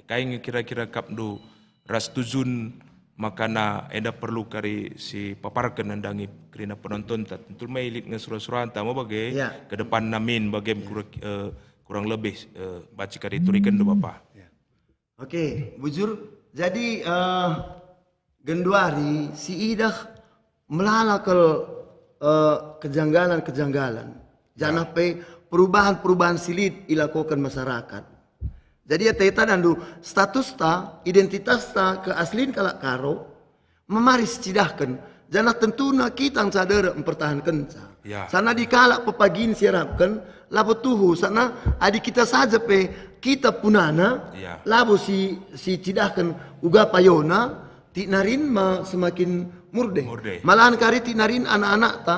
kainge kira-kira kap nu ras tujun makana enda perlu kari si paparkan nandangi kerina penonton tentu mai lit ngesurah-surah anta mau bagai ke depan namin bagai kurang lebih baca kari turikan do Bapak. Oke, bujur. Jadi Genduari si Idah melalakal kejanggalan-kejanggalan. Jangan pe perubahan-perubahan silit dilakukan masyarakat. Jadi ya teta dan status ta, identitas ta keaslian kalak Karo memaris cidahkan. Jangan tentuna kita yang sadar mempertahankan. Sana dikalak pepagin siarapkan, labo tuhu sana adik kita saja pe kita punana, labo si cidahkan uga payona, tinarin semakin murde. Malahan kari tinarin anak-anak ta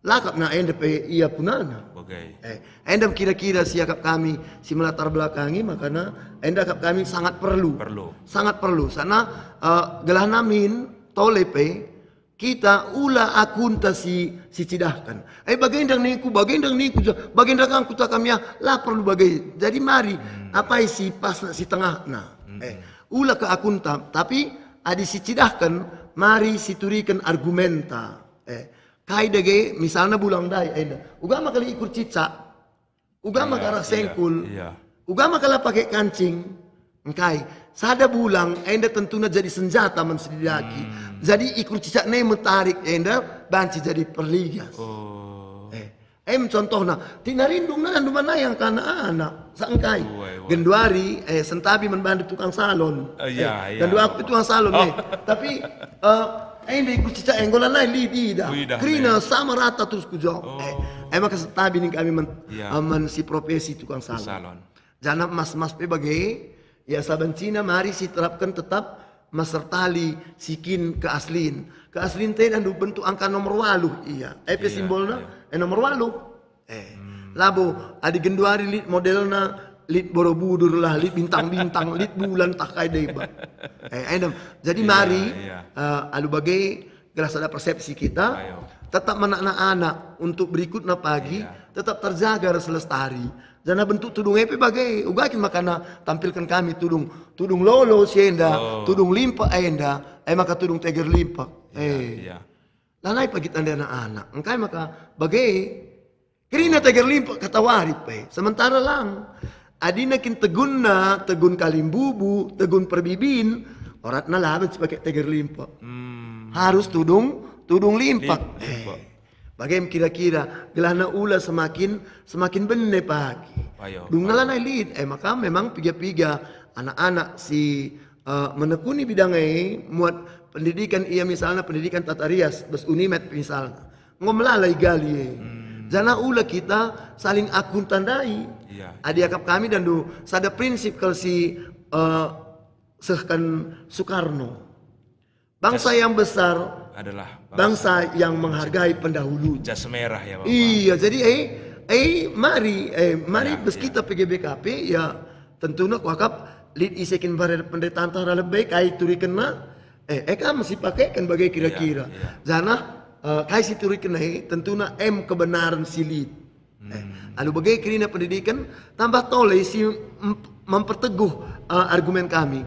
lakap na enda pe ia punana. Enda kira-kira siakap kami si melatar belakangi makana enda kap kami sangat perlu. Sangat perlu. Sana gelah namin tole pe kita ula akunta si cidahkan. Bagendang niku, bagendang angku tak kami lah perlu bagai. Jadi mari apa si pas si tengah na. Ula ke akunta tapi adi si cidahkan mari si turikan argumenta. Kai dege misalnya bulang dai ugama kali ikut cicak, ugama karena sengkul, ugama kala pakai kancing, engkai sada bulang enda tentunya jadi senjata mensedidaki. Jadi ikut cicak ne metarik enda banci jadi perligas. Contohna tinarindung na mana yang kana anak sangkai Genduari sentabi menbantu tukang salon. Genduari aku tukang salon tapi enda ikut cicak enggolan lain lidah. Krina sama rata terus kujok. Emang kesetabi nih kami si profesi tukang salon. Jangan mas-mas pe bagai ya saban Cina mari si terapkan tetap masertali sikin keaslin. Keaslin teh dan bentuk angka nomor waluh iya. Simbolna nomor waluh. Labo adi Genduari lit modelna lit Borobudur lah, lit bintang-bintang, lit bulan tak kai deba. Jadi mari alu bagai gelas ada persepsi kita tetap anak-anak untuk berikutnya pagi tetap terjaga dan selestari. Jana bentuk tudung epe bagai ugakin makana tampilkan kami tudung lolo sienda, tudung limpa enda, maka tudung teger limpa. Iya. Lanai pagi tanda anak-anak, engkai maka bagai kerina teger limpa kata warip sementara lang adina kin tegun kalimbubu, tegun perbibin, orat na laban sebagai teger limpa. Harus tudung limpa. Bagaimana kira-kira gelana ula semakin benne pagi. Dung nalanai lid, maka memang piga-piga anak-anak si menekuni bidangnya muat pendidikan ia misalnya pendidikan tata rias, bes unimet misalnya. Ngomlalai gali. Jana ula kita saling akun tandai. Adiakap kami dan sada prinsip kalau si sehkan Soekarno. Bangsa yang besar adalah bangsa yang menghargai pendahulu. Jas merah ya Bapak. Iya, jadi mari bes kita PGBKP ya tentunya wakap lid isekin penderitaan tara lebih kai turikan na kan masih pakai kan bagai kira-kira. Jana kai si turikan tentunya kebenaran silid. Lalu bagai kirina pendidikan tambah tole si memperteguh argumen kami.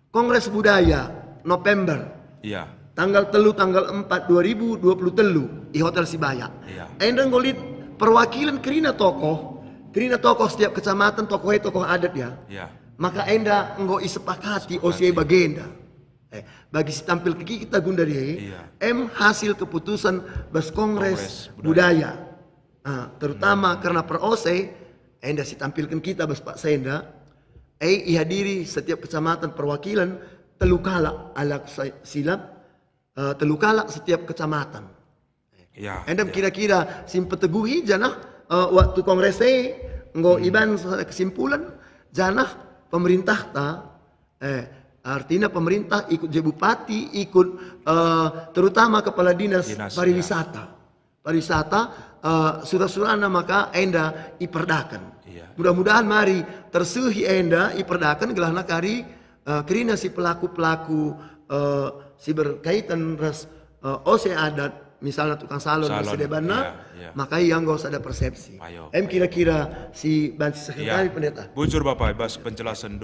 Kongres Budaya November. Iya. Tanggal 4 2023 di Hotel Sibaya. Endang golit perwakilan kerina tokoh setiap kecamatan tokoh adat ya. Maka enda nggo isepakati OCE bagenda. Bagi si tampil kita gundari hasil keputusan Bas Kongres Budaya. Terutama karena per OCE enda si tampilkan kita Bas Pak Senda ihadiri setiap kecamatan perwakilan telukala alak silap telukala setiap kecamatan. Endam kira-kira simpeteguhi janah waktu kongresnya nggo iban kesimpulan janah pemerintah artinya pemerintah ikut je bupati ikut terutama kepala dinas pariwisata surah-surahna maka enda iperdakan. Mudah-mudahan mari tersuhi enda iperdakan gelahna kari kerina si pelaku-pelaku si berkaitan ras OCE adat misalnya tukang salon bersedebana maka yang gak usah ada persepsi. Kira-kira si bansi sekretari pendeta. Bujur Bapak bas penjelasan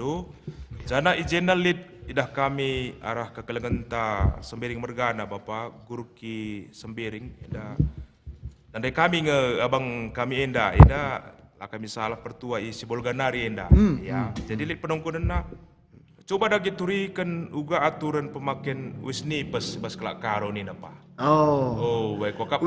jana ijenal lid idah kami arah ke Kelengenta Sembiring Mergana Bapak Gurki Sembiring idah dan dari kami abang kami enda lah kami salah pertua isi Bolganari enda jadi lid penongkunena coba dah turikan uga aturan pemakin wisnipes bas kelak karo ni napa. Baik kokap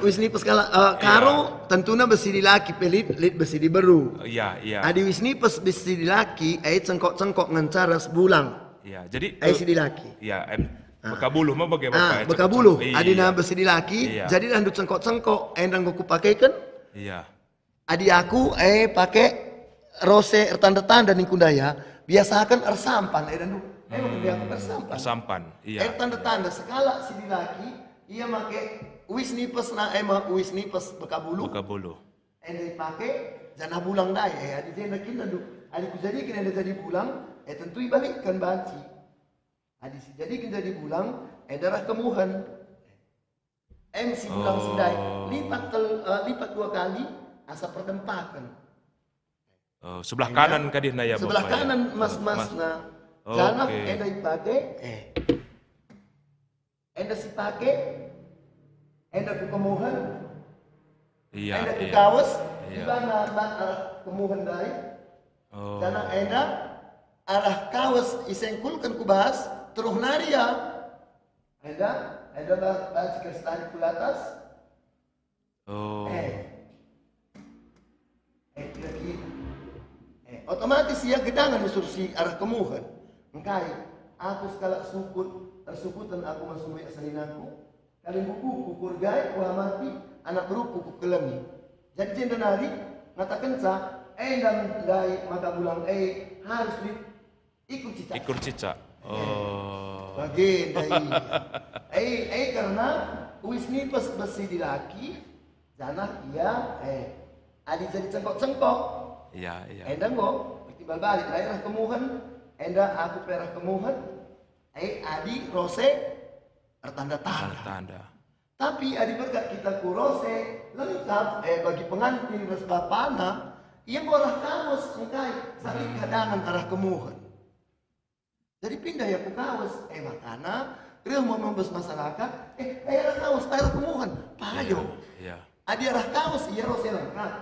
wisnipes kala karo tentunya besi dilaki pelit lit besi diberu. Iya. Adi wisnipes besi dilaki cengkok ngancara sebulang. Iya, jadi si dilaki. Iya, bekabuluh mah bagaimana bekabuluh adina besi dilaki jadi landu cengkok endang goku pakaikan. Iya. Adi aku pakai rose tanda-tanda ningkundaya biasakan ersampan dan ersampan tanda-tanda sekala si dilaki ia make wisnipes wisnipes bekabulu ende pakai jana bulang daya adi jena kinda adi ku jadikan ende jadi bulang tentu ibalikkan banci adi si jadikan jadi bulang darah kemuhan si bulang sidai lipat 2 kali asa perdempakan. Sebelah kanan kadihna ya sebelah kanan mas na jana enda ipake enda si pake enda ku kemuhan enda ku kawas ibana arah kemuhan dai jana enda arah kawas isengkulkan ku bahas teruh naria enda bahas kerstani ku atas kira-kira otomatis ia gedangan instruksi arah kemuhan engkai aku sekala tersukutan aku masuk asalinaku kalian buku kukur gai mati anak beruku kukelengi jadi jenda nari ngatakan sa dan gai maka bulang harus ikut cicak bagian dari karena wisnipes besi dilaki janah ia adi jadi cengkok Iya. Enda ngo, timbal balik daerah kemuhan, enda aku perah kemuhan, adi rose tanda. Tapi adi berkat kita kurose lengkap bagi pengantin res bapana ia borah kawas engkai saling kadangan arah kemuhan. Jadi pindah ya ku kawas makana dia mau membes masyarakat arah kawas arah kemuhan payo. Iya. Adi arah kawas iya rose lengkap.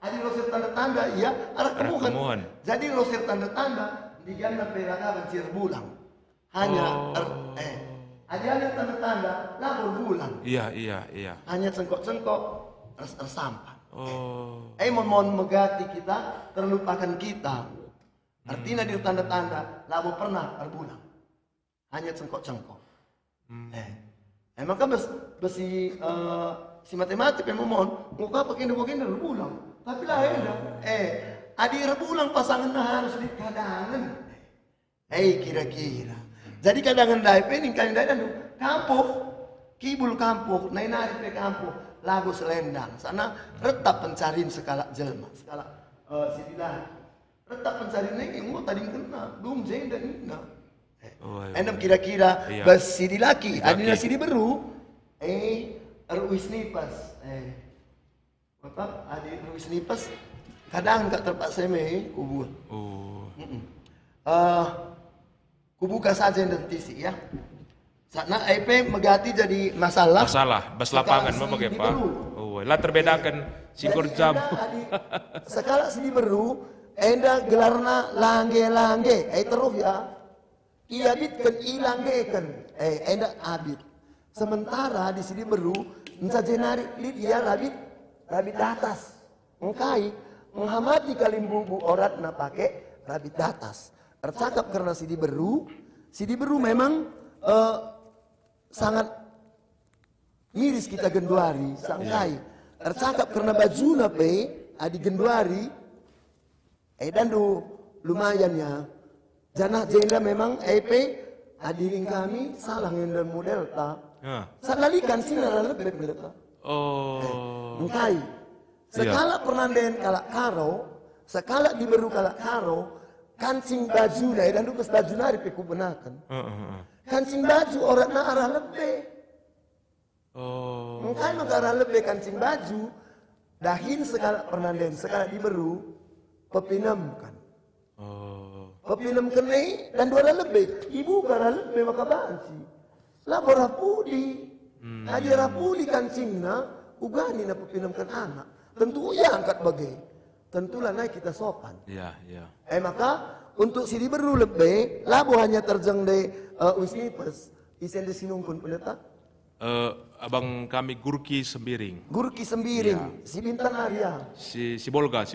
Adi rose tanda-tanda iya arah kemuhan. Jadi rose tanda-tanda diganti peraka bancir bulang. Hanya ada tanda-tanda lapor bulan. Iya. Hanya cengkok-cengkok sampan. Mon megati kita terlupakan kita. Artinya di tanda-tanda lapor pernah terbulang. Hanya cengkok-cengkok. Maka si matematik yang mohon muka pakai bulang. Tapi lah adi rebulang pasangan harus di kadangan. Kira-kira. Jadi kadangan dai pening kan dai dan kampung kibul kampung nari pe kampung lagu selendang sana retap pencarian sekala jelma sekala sidilah retap pencarian yang mau tadi kena belum jeng dan ina endam kira-kira bas sidilaki adina sidi beru ruis nipas tetap adi ruis nipas kadang gak terpaksa kubur kubuka saja yang dentisi ya. Karena IP megati jadi masalah. Bas lapangan mau pakai Pak. Lah terbedakan singkur jam. Sekala sini beru, enda gelarna langge-langge, terus ya. Iabit kan ilangge kan, enda abit. Sementara di sini beru, nsa jenari lid ya labit atas. Engkai menghamati kalimbubu orat na pakai rabit atas. Tercakap karena Sidi Beru memang sangat miris kita genduari, sangkai. Tercakap karena baju nape, adi genduari, dan lumayan ya. Janah jenda memang adiring kami salah ngendel model ta. Salalikan sinar lebih mereka. Engkai. Sekala pernandayan kalak karo, sekala diberu kalak karo, kancing baju lah dan dukas baju nari peku benakan. Kancing baju orang na arah lebih. Mungkin arah lebih kancing baju dahin sekala pernandayan sekala diberu pepinam kan. Pepinam kene dan dua lebih. Ibu arah lebih maka banci. Lah rapudi. Aja rapudi kancingna ugani na pepinam kan anak. Tentu ya angkat bagai. Tentulah naik kita sopan. Iya. Maka untuk Sidi Beru lebih, labo hanya terjang de Wisnipes. Isen de sinungkun pendeta? Abang kami Gurki Sembiring. Si Bintan Arya. Si Bolga.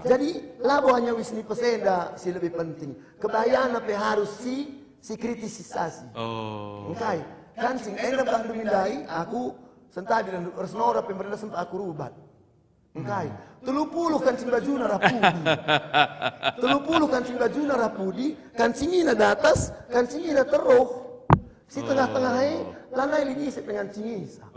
Jadi labo hanya Wisnipes enda si lebih penting. Kebayaan apa harus si kritisisasi. Okay. Kancing enda bang dumindai, aku sentadi dan resnora pemerintah sempat aku rubat. Engkai, 30 kancing baju na rapudi, kancingina di atas, kancingina teruh. Si tengah-tengahnya, lanai linisip dengan cingisa.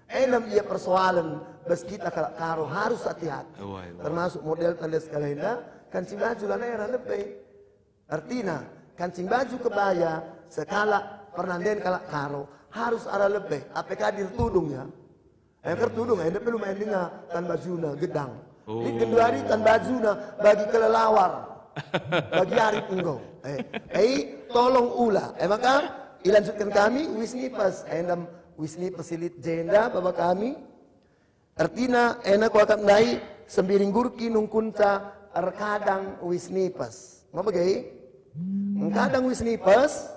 Enam ia persoalan, bas kita karo harus hati-hati. Termasuk model tanda sekalian, kancing baju lanai lebih. Artinya, kancing baju kebaya, sekala pernandayan kalak karo, harus arah lebih. Apakah dirtudung ya? Kertudung, enda perlu main dengan tan bajuna gedang. Di kenduari tan bajuna bagi kelelawar, bagi hari enggau. Tolong ulah. Maka ilanjutkan kami Wisnipas, endam Wisnipas silit jenda bapa kami. Artinya enak ko akan dai sembiring gurki nungkunca rekadang Wisnipas. Mau bagai? Kadang Wisnipas,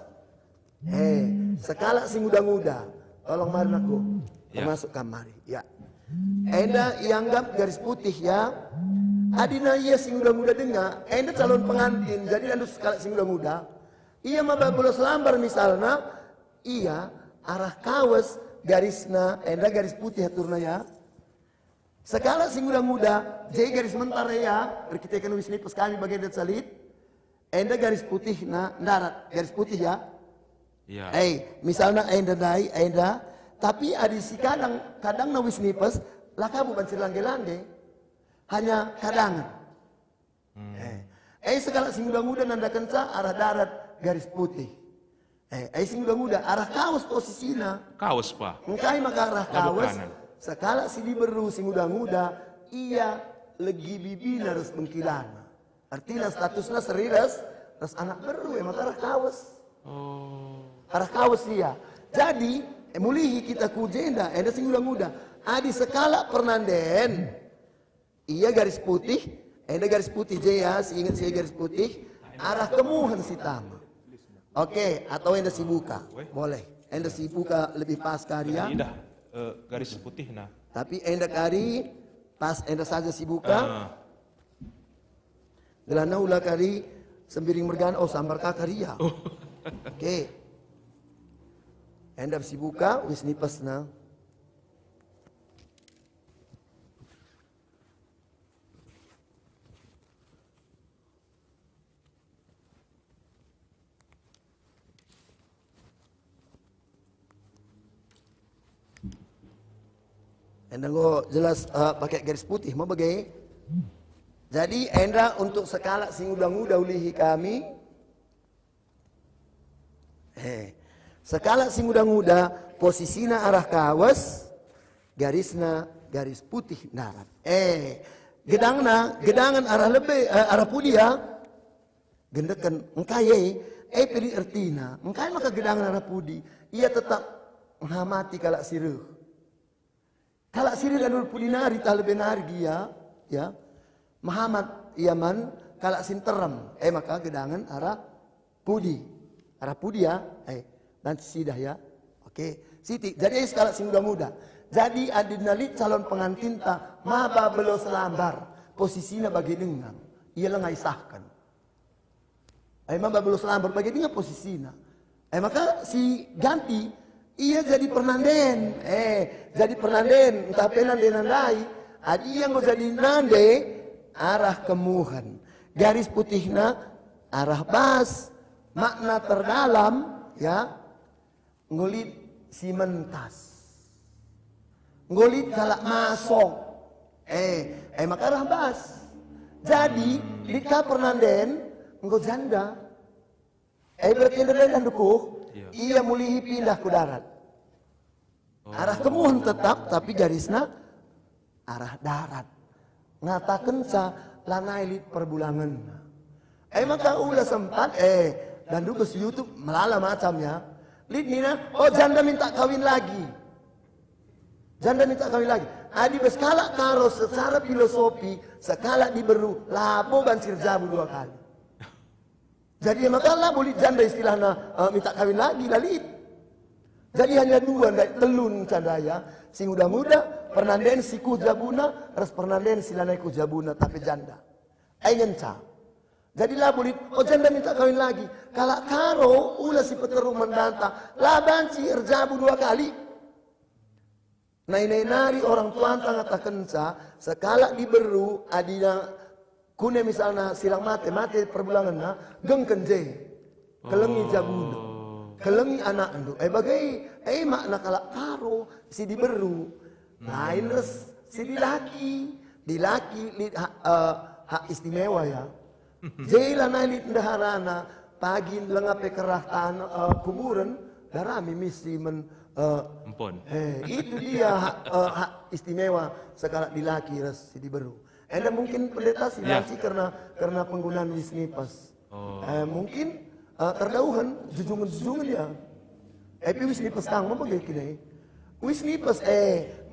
sekala sing muda-muda. Tolong mari aku. Masuk kamari ya. Enda ianggap garis putih ya. Adina iya sing muda-muda dengar. Enda calon pengantin. Jadi anda sekali sing muda-muda. Iya mabah bolos lambar misalnya. Iya arah kawas garisna. Enda garis putih aturna ya. Sekala sing muda-muda. Jadi garis mentara ya. Berkitakan Wisnipes kami bagian dat salit. Enda garis putih na darat. Garis putih ya. Iya. Misalnya enda dai enda. Tapi adisi kadang na Wisnipes lah kamu bancir langge-langge hanya kadangan. Segala si muda-muda nanda kenca arah darat garis putih. Sing udah arah kawas posisinya. Kaos, Pak. Engkai maka arah Labu kawas. kanan. Sekala si diberu sing udah iya legi bibina harus mengkilana. Artinya statusnya serius, terus anak beru maka arah kawas. Arah kawas dia. Jadi mulihi kita kujenda, ada sing udah adi sekala pernanden. Iya garis putih, ada garis putih ya, ingat saya garis putih. Arah kemuhan si tama. Oke, atau anda si buka, boleh. Anda si buka lebih pas karya. Indah, garis putih nah. Tapi Tapi anda kari pas anda saja si buka. Gelana ulah kari sembiring mergan sambar kakaria. Oke. Anda si buka wis nipasna. Anda go jelas pakai garis putih mau bagai. Jadi anda untuk sekala sing udah ulihi kami. Sekala sing udah posisinya arah kawas, garisna garis putih darat. Gedangan arah lebih arah pudia. Gendekan engkai pilih ertina. Engkai maka gedangan arah pudi. Ia tetap menghamati kalak siruh. Kalau siri dan pulinari tak lebih nari ya, Muhammad Yaman kalau sinterem, maka gedangan arah pudi ya, nanti sidah ya, oke, siti. Jadi kalau sing muda, jadi adinali calon pengantin ta, maba belo selambar, posisinya bagi dengan, ia lengai sahkan. Maba belo selambar bagi dengan posisinya, maka si ganti. Iya jadi pernanden, entah penanden nandai, adi yang mau jadi nande arah kemuhan, garis putihna arah bas, makna terdalam ya, ngulit si mentas, ngulit galak masuk, maka arah bas, jadi dika pernanden engkau janda, berarti dan dukuh. Ia mulihi pindah ke darat. Arah kemuhan tetap tapi garisna arah darat. Ngatakan sa lanai lit perbulangan. Maka ulah sempat dan dulu ke YouTube melala macamnya. Lit nina, janda minta kawin lagi. Janda minta kawin lagi. Adi beskala karo secara filosofi sekala diberu labo bancir jabu 2 kali. Jadi makalah boleh janda istilahnya minta kawin lagi lalit. Jadi hanya 2 telun candaya. Sing udah muda pernanden si kujabuna, res pernanden silanai kujabuna tapi janda. Nyenca. Jadi lah boleh janda minta kawin lagi. Kalau karo ulah si peteru mendanta, lah banci erjabu 2 kali. Nari orang tua ngata kenca sekala diberu adina kune misalnya silang mate perbulangan na geng kenje kelengi jabuna kelengi anak andu bagai makna kalak karo si diberu lain res si dilaki hak istimewa ya jela nalit daharana pagi lengape kerah kuburan darami misi Empon. Itu dia hak istimewa sekala dilaki res si diberu. Anda mungkin pendeta silasi karena penggunaan wisnipas. Mungkin terdauhan jujungan ya. Tapi wisnipas tang mau bagaimana kini? Wisnipas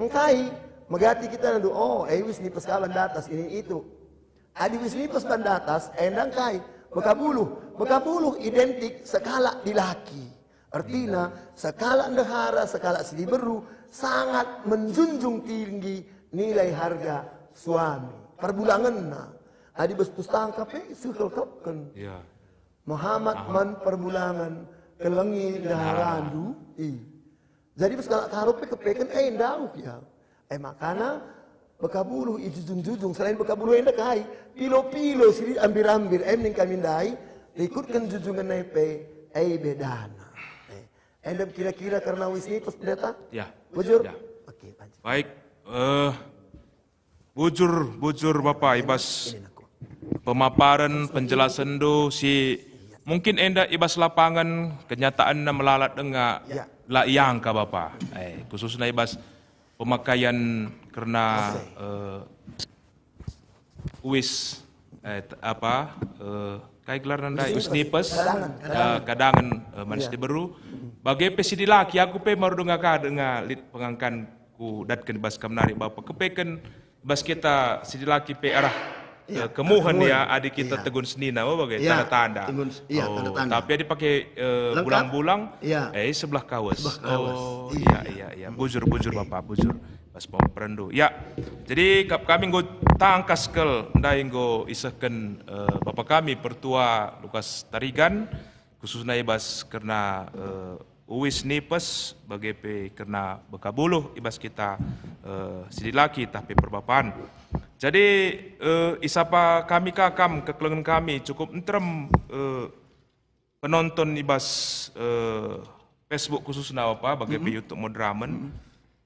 mengkai magati kita nandu wisnipas kawan datas ini itu. Adi wisnipas bandatas endang kai bekabuluh identik sekala dilaki. Artinya sekala ndahara sekala sidiberu sangat menjunjung tinggi nilai harga suami. Perbulangan na adi bes pustangka sukelkapkan Muhammad man perbulangan kelengi daharandu jadi bes kalau karupe kepekan ndauh ya makana bekabuluh ijujung selain bekabuluh enda kai pilo siri ambir ning kami dai ikutkan jujungan nepe bedana enda kira-kira karena wisni pas pendeta ya bujur ya. Oke, Baik bujur Bapak Ibas pemaparan penjelasan do si Mungkin enda ibas lapangan kenyataan na melalat denga la yang ka bapa. Khususnya ibas pemakaian karena uis kay gelar nanda uis nipes kadangan manis diberu. Bagai pesidi laki aku pe maru denga ka denga lit pengangkan ku datkan ibas kamnari bapa kepeken ibas kita sidi laki pe arah kemuhan ya adik kita tegun senina bagai tanda-tanda. Tanda-tanda. Tapi dia pakai bulang-bulang sebelah kawas. Oh iya. Bujur Bapak, bujur. Pas perendu. Ya. Jadi kami nggo tangkas kel ndai nggo isahkan Bapak kami pertua Lukas Tarigan khususnya ibas karena uwis nipes bagai pe karena bekabuluh ibas kita sidilaki tapi perbapan. Jadi isapa kami kakam kekelengan kami cukup entrem penonton ibas Facebook khususnya apa bagi YouTube Modramen.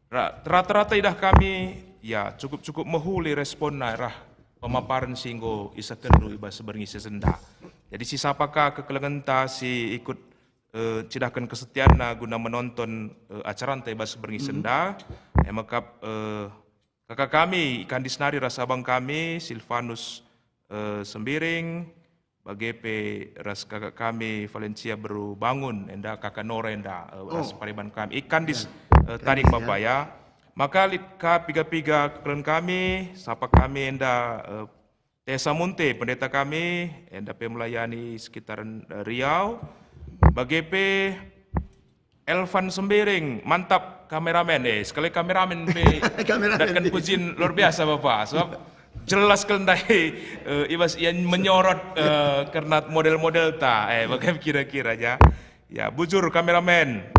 Rata-rata idah kami ya cukup menghuli respon rah pemaparan singgo isa kendu ibas sebengi sesenda. Jadi si sapakah kekelengan ta si ikut cidahkan kesetiaan guna menonton acara ibas sebengi senda. Maka kakak kami ikan disnari rasa abang kami Silvanus Sembiring bagai ras kakak kami Valencia baru bangun enda kakak Nora enda ras pariban kami ikan dis tarik bapak ya maka litka piga-piga kekelen kami sapa kami enda Tessa Munte pendeta kami enda pe melayani sekitaran Riau bagai pe Elvan Sembiring mantap kameramen sekali kameramen datkan pujian luar biasa Bapak sebab jelas kendai ibas yang menyorot karena model-model ta bagaimana kira-kira ya bujur kameramen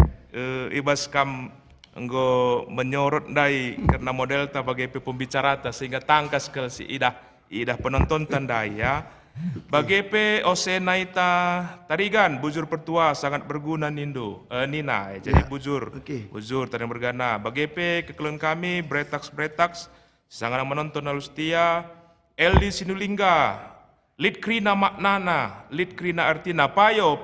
ibas kam enggo menyorot ndai karena model ta bagai pembicara ta sehingga tangkas ke si idah penonton tandai ya. Bagi pe Osenaita Tarigan bujur pertua sangat berguna Nina jadi bujur tarigan bergana bagi pe kekeluhan kami Bretax sangat menonton alustia Eldi Sinulingga Lid Krina Maknana Lid Krina Artina Payo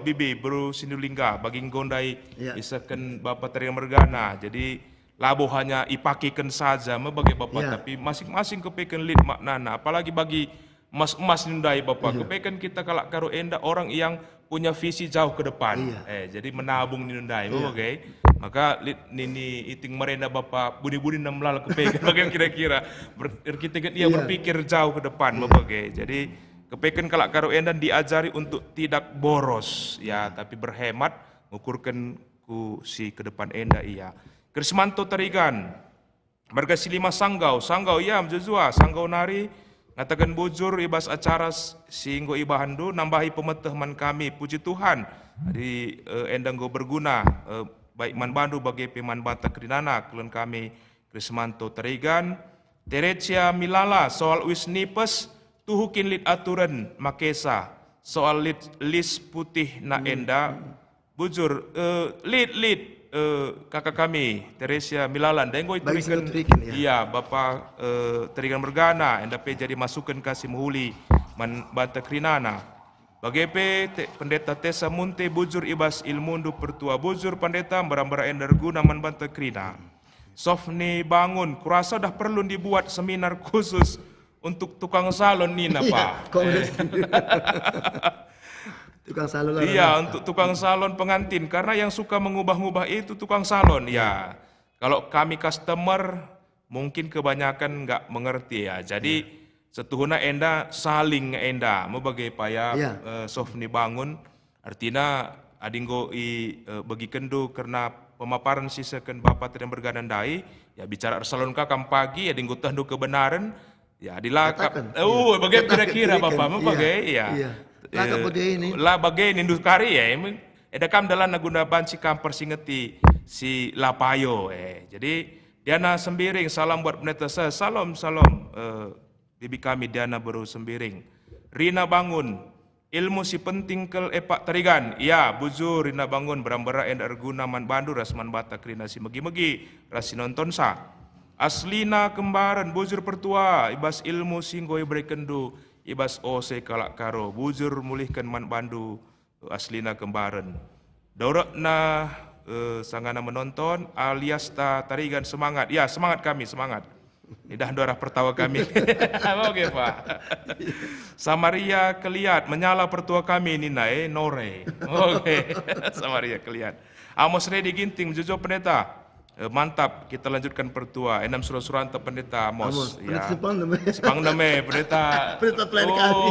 Bibi Bro Sinulingga bagi gondai isakan bapak tarigan bergana jadi labo hanya ipakikan saja bagi bapak tapi masing-masing kepekan Lid Maknana apalagi bagi emas nundai Bapak, kepekan kita kalau karo enda orang yang punya visi jauh ke depan, jadi menabung nundai, okay? Maka nini iting merenda Bapak, budi-budi namlal kepekan, bagaimana kira-kira, kita ia berpikir jauh ke depan, Bapak, jadi kepekan kalau karo enda diajari untuk tidak boros, ya, tapi berhemat, mengukurkan ku si ke depan enda iya. Krismanto Tarigan, Marga Silima Sanggau ya, Mjuzua, Sanggau Nari. Ngatakan bujur ibas acara singgo ibahandu nambahi pemetahman kami puji Tuhan di endang go berguna baik man bandu bagi peman bata krinana kelen kami Krismanto Tarigan Teresia Milala soal wis nipes tuhukin lit aturan makesa soal lis putih na enda bujur lit kakak kami Teresia Milalan dan gue turikan iya Bapak Tarigan Bergana endape jadi masukan kasih muhuli man bata krinana bagai pendeta Tessa Munte bujur ibas ilmundu pertua bujur pendeta barang-barang ender guna man bata krina Sofni bangun kurasa dah perlu dibuat seminar khusus untuk tukang salon Nina Pak tukang salon lah. Iya, untuk tukang salon pengantin karena yang suka mengubah-ubah itu tukang salon ya. Kalau kami customer mungkin kebanyakan nggak mengerti ya. Jadi setuhuna enda saling enda mau bagai paya Sofni bangun artinya adinggo bagi kendu karena pemaparan sisakan Bapak tidak berganandai ya bicara salon kakam pagi adinggo tandu kebenaran ya dilakap. Bagaimana kira-kira Bapak mau bagai ya. Lah bagai nindu kari ya, edakam dalam naguna banci kamper singeti si lapayo jadi Diana Sembiring salam buat pendeta saya salam bibi kami Diana baru Sembiring Rina bangun ilmu si penting kel epak Tarigan ya bujur Rina bangun berambara enda erguna man bandu rasman bata krina si megi-megi rasi nonton sa Aslina kembaran bujur pertua ibas ilmu singgoi berekendu ibas ose kalak karo bujur mulihkan man bandu aslina kembaran. Dorokna sangana menonton alias tarigan semangat. Ya, semangat kami, semangat. Idah darah pertawa kami. Oke, Pak. Samaria keliat menyala pertua kami ini nae nore. Oke. Samaria keliat. Amos ready ginting menjujo pendeta. Mantap, kita lanjutkan pertua. Enam surah-surah pendeta Amos. Ya. Sepang name pendeta. Pendeta plan kami.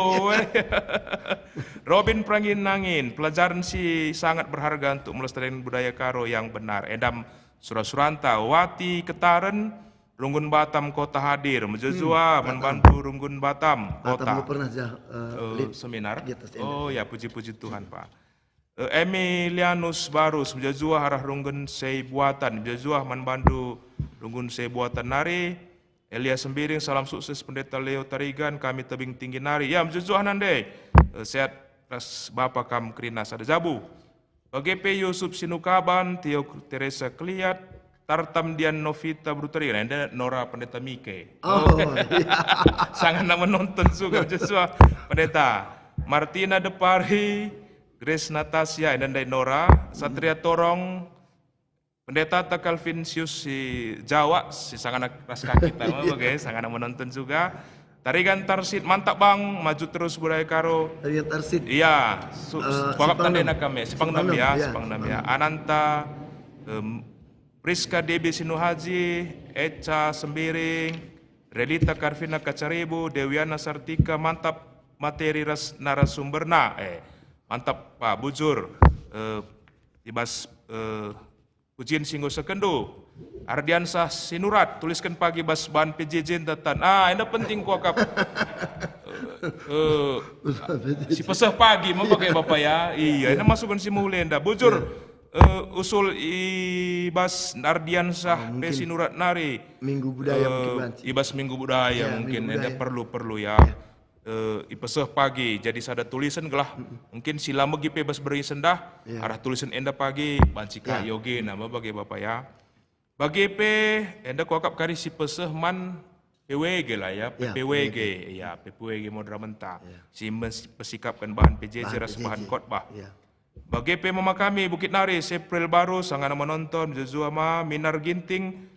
Robin Prangin Nangin, pelajaran si sangat berharga untuk melestarikan budaya Karo yang benar. Edam surah-suranta, Wati Ketaren, Runggun Batam Kota hadir, Mejezua membantu Runggun Batam Kota. Batam pernah seminar. Oh ya, puji-puji Tuhan Pak. Emilianus Barus, Mejezua harah Runggun Sei Buatan, Mejezua membantu Runggun Sei Buatan nari. Elias Sembiring, salam sukses Pendeta Leo Tarigan, kami tebing tinggi nari. Ya, Mejezua nande. Sehat ras Bapak Kam Krinas ada Jabu. BGP Yusuf Sinukaban, Tio Teresa Kliat, Tartam Dian Novita Brutari, ada Nora Pendeta Mike. Oh, sangat menonton juga Joshua Pendeta. Martina Depari, Grace Natasha, dan Nora, Satria Torong, Pendeta Takalvinsius si Jawa, si sangat raska kita, oke, sangat menonton juga. Tarigan Tarsit, mantap bang, maju terus budaya Karo. Tarigan Tarsit. Iya, bokap tandena kami, Sipangnam ya, Sipangnam ya. Ananta, Priska DB Sinuhaji, Eca Sembiring, Relita Karvina Kacaribu, Dewiana Sartika, mantap materi narasumberna, mantap Pak Bujur, ibas pujian Singgo Sekendo, Ardiansah Sinurat, tuliskan pagi bas bahan PJJ tatan, ini penting kuakap, si pesah pagi mau pakai Bapak ya, iya, ini masukkan si Mulenda, Bujur, usul ibas Ardiansah Desi Nurat Nari Minggu Budaya ibas Minggu Budaya mungkin ada perlu ya, ipeseh pagi jadi sada tulisan gelah mungkin sila megipe bas beri sendah arah tulisan enda pagi bancika yogi nama bagi Bapak ya bagi enda kuakap kari si peseh man PWG lah ya, PPWG ya, PPWG Modra Menta si pesikapkan bahan PJJ ras bahan khotbah. Bagi Mama kami Bukit Nari, April baru, sangat menonton, Jozuama, Minar Ginting,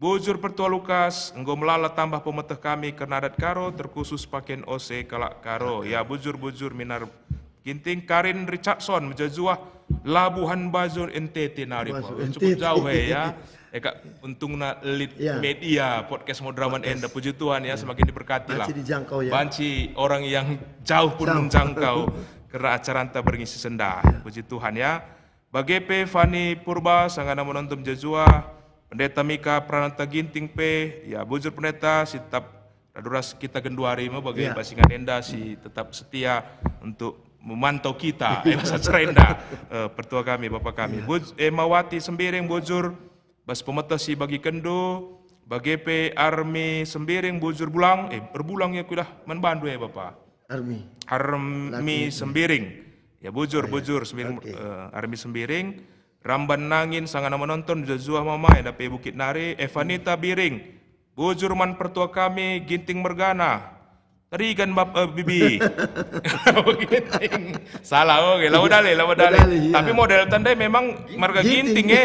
Bujur Pertua Lukas, Enggo melala tambah pemeteh kami Kernadat Karo, terkhusus pakaian OC Kalak Karo, ya Bujur Minar Ginting, Karin Richardson, Jozuah, Labuhan Bajur NTT Nari, cukup jauh ya. Eka untungna lead media podcast Modraman Enda, puji Tuhan ya semakin diberkati lah. Banci orang yang jauh pun menjangkau. Karena acara anta berngisi sendah, puji Tuhan ya. Bagi Fani Purba, sangat menonton Jezua, Pendeta Mika Prananta Ginting ya Bujur Pendeta, si tetap raduras kita genduari, bagi Basingan Enda, si tetap setia untuk memantau kita, masa cerenda, pertua kami, Bapak kami. Mawati Sembiring, Bujur, Bas Pemetah si bagi Kendo, bagi Army Sembiring, Bujur Bulang, berbulang ya kudah membantu ya Bapak. Army Sembiring, ya Bujur Sembiring, Army Sembiring, Ramban Nangin, sangat menonton, Joshua Mama, yang dapat Bukit Nari, Evanita Biring, Bujur man pertua kami, Ginting Mergana, Tarigan Bibi, Ginting, salah, oke, lawadale, tapi model tandai memang marga Ginting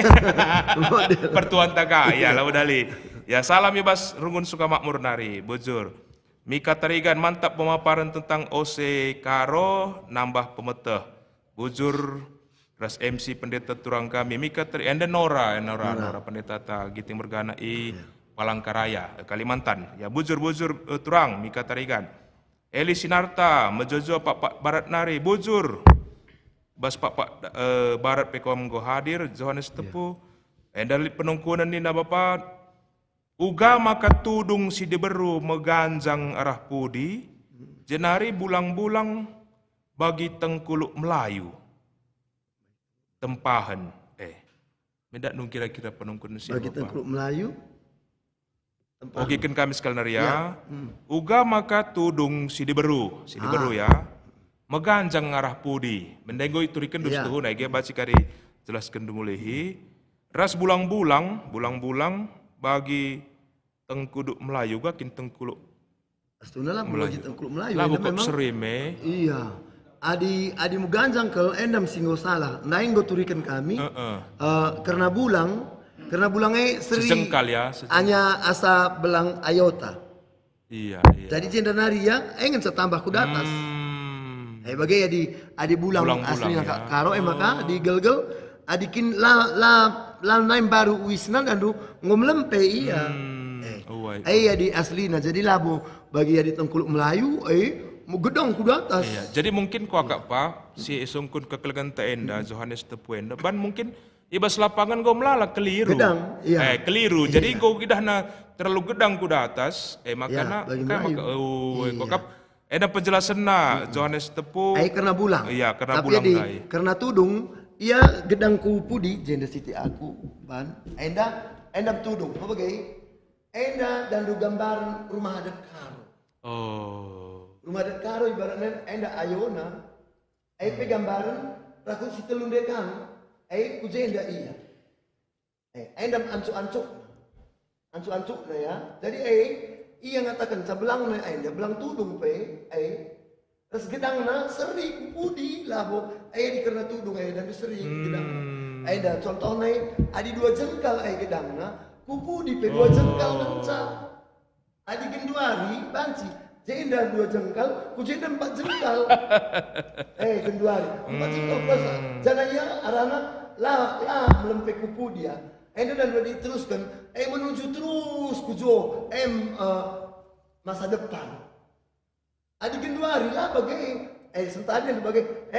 pertuan taga, ya lawadale, ya salam ya Bas, Rungun Sukamakmur Nari, Bujur. Mika Tarigan, mantap pemaparan tentang OC Karo, nambah pemeteh. Bujur, ras MC Pendeta Turang kami, Mika Tarigan, dan Nora Pendeta Ginting Mergana Palangkaraya, Kalimantan. Ya Bujur Turang, Mika Tarigan. Eli Sinarta, Mejojo Pak Barat Nari, Bujur. Bas Pak Barat Pekom Go hadir, Johannes Tepu. Dari penungkunan Nina Bapak, uga maka tudung si deberu meganjang arah pudi, jenari bulang-bulang bagi tengkuluk Melayu. Tempahan, mendak nung kira-kira penungkun si bagi tengkuluk Melayu. Oke kan kami sekalian ya. Uga maka tudung si deberu ya. Meganjang arah pudi, mendengo itu rikendus tuh, naik baca kari jelaskan dumulehi. Ras bulang-bulang bagi tengkuduk Melayu gakin tengkuluk Astuna lah melojit angkluk Melayu. Lah Enda kok memang serime. iya. Adi muganjang kalau endam singgo salah. Naing go turikan kami. Karena bulangnya seri Sejengkal ya. hanya asa belang ayota. Iya. Jadi jenda nari ya, ingin saya tambah ku datas. Bagai adi bulang aslinya karo maka di gel adikin la naim baru wisnan dan ngomlempe iya. Di aslinya jadi labo bagi di tengkuluk Melayu mau gedang ku datas. Iya. Jadi mungkin kau agak pa si esungkun kekelegan teenda Johannes Tepuenda ban mungkin ibas lapangan kau melala keliru. Gedang, iya. Keliru. Jadi kau kidah na terlalu gedang ku datas. Makana kau kap ada penjelasan na Johannes Tepu. Karena bulang. Iya, karena tapi bulang dai. Karena tudung, ia gedang ku pudi jenda siti aku ban. Enda tudung. Apa bagai? Enda dan du gambaran rumah adat karo. Rumah adat karo ibaratnya enda ayona. Pe gambaran raku si telung dekang. Ku jenda iya. Enda ancuk na ya. Jadi iya ngatakan sabelang na enda belang tudung pe terus gedang na seri pudi labo karena tudung dan seri gedang dan contohnya adi 2 jengkal gedang na kupudi pe 2 jengkal nanca adi genduari banci jenda 2 jengkal ku jenda 4 jengkal genduari 4 jengkal puasa jangan ya arana la melempe kupudi ya dan diteruskan menuju terus kujo masa depan. Adi genduari lah bagai sentanya bagai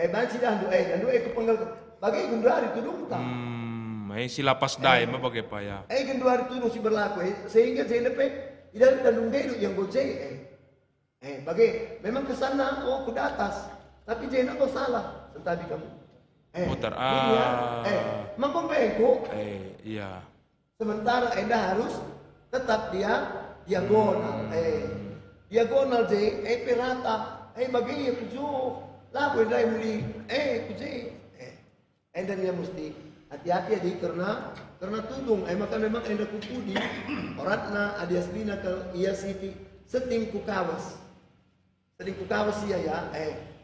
banci dan ku penggal bagai genduari tudung tak. Si lapas dai mah bagai pa ya. Genduari tudung si berlaku sehingga JNP tidak dandung geduk yang gojek bagai memang kesana ku di atas tapi JNP kok salah sentadi kamu. Mutar Mangkong bengkok. Iya. Sementara enda harus tetap dia diagonal. Diagonal rata. Bagi kujo. Lagu enda muli. Kuje. Enda dia mesti hati-hati karena tudung. Maka memang enda kupudi. Oratna adi aslina kalau ia siti seting kukawas. Seting kukawas iya ya.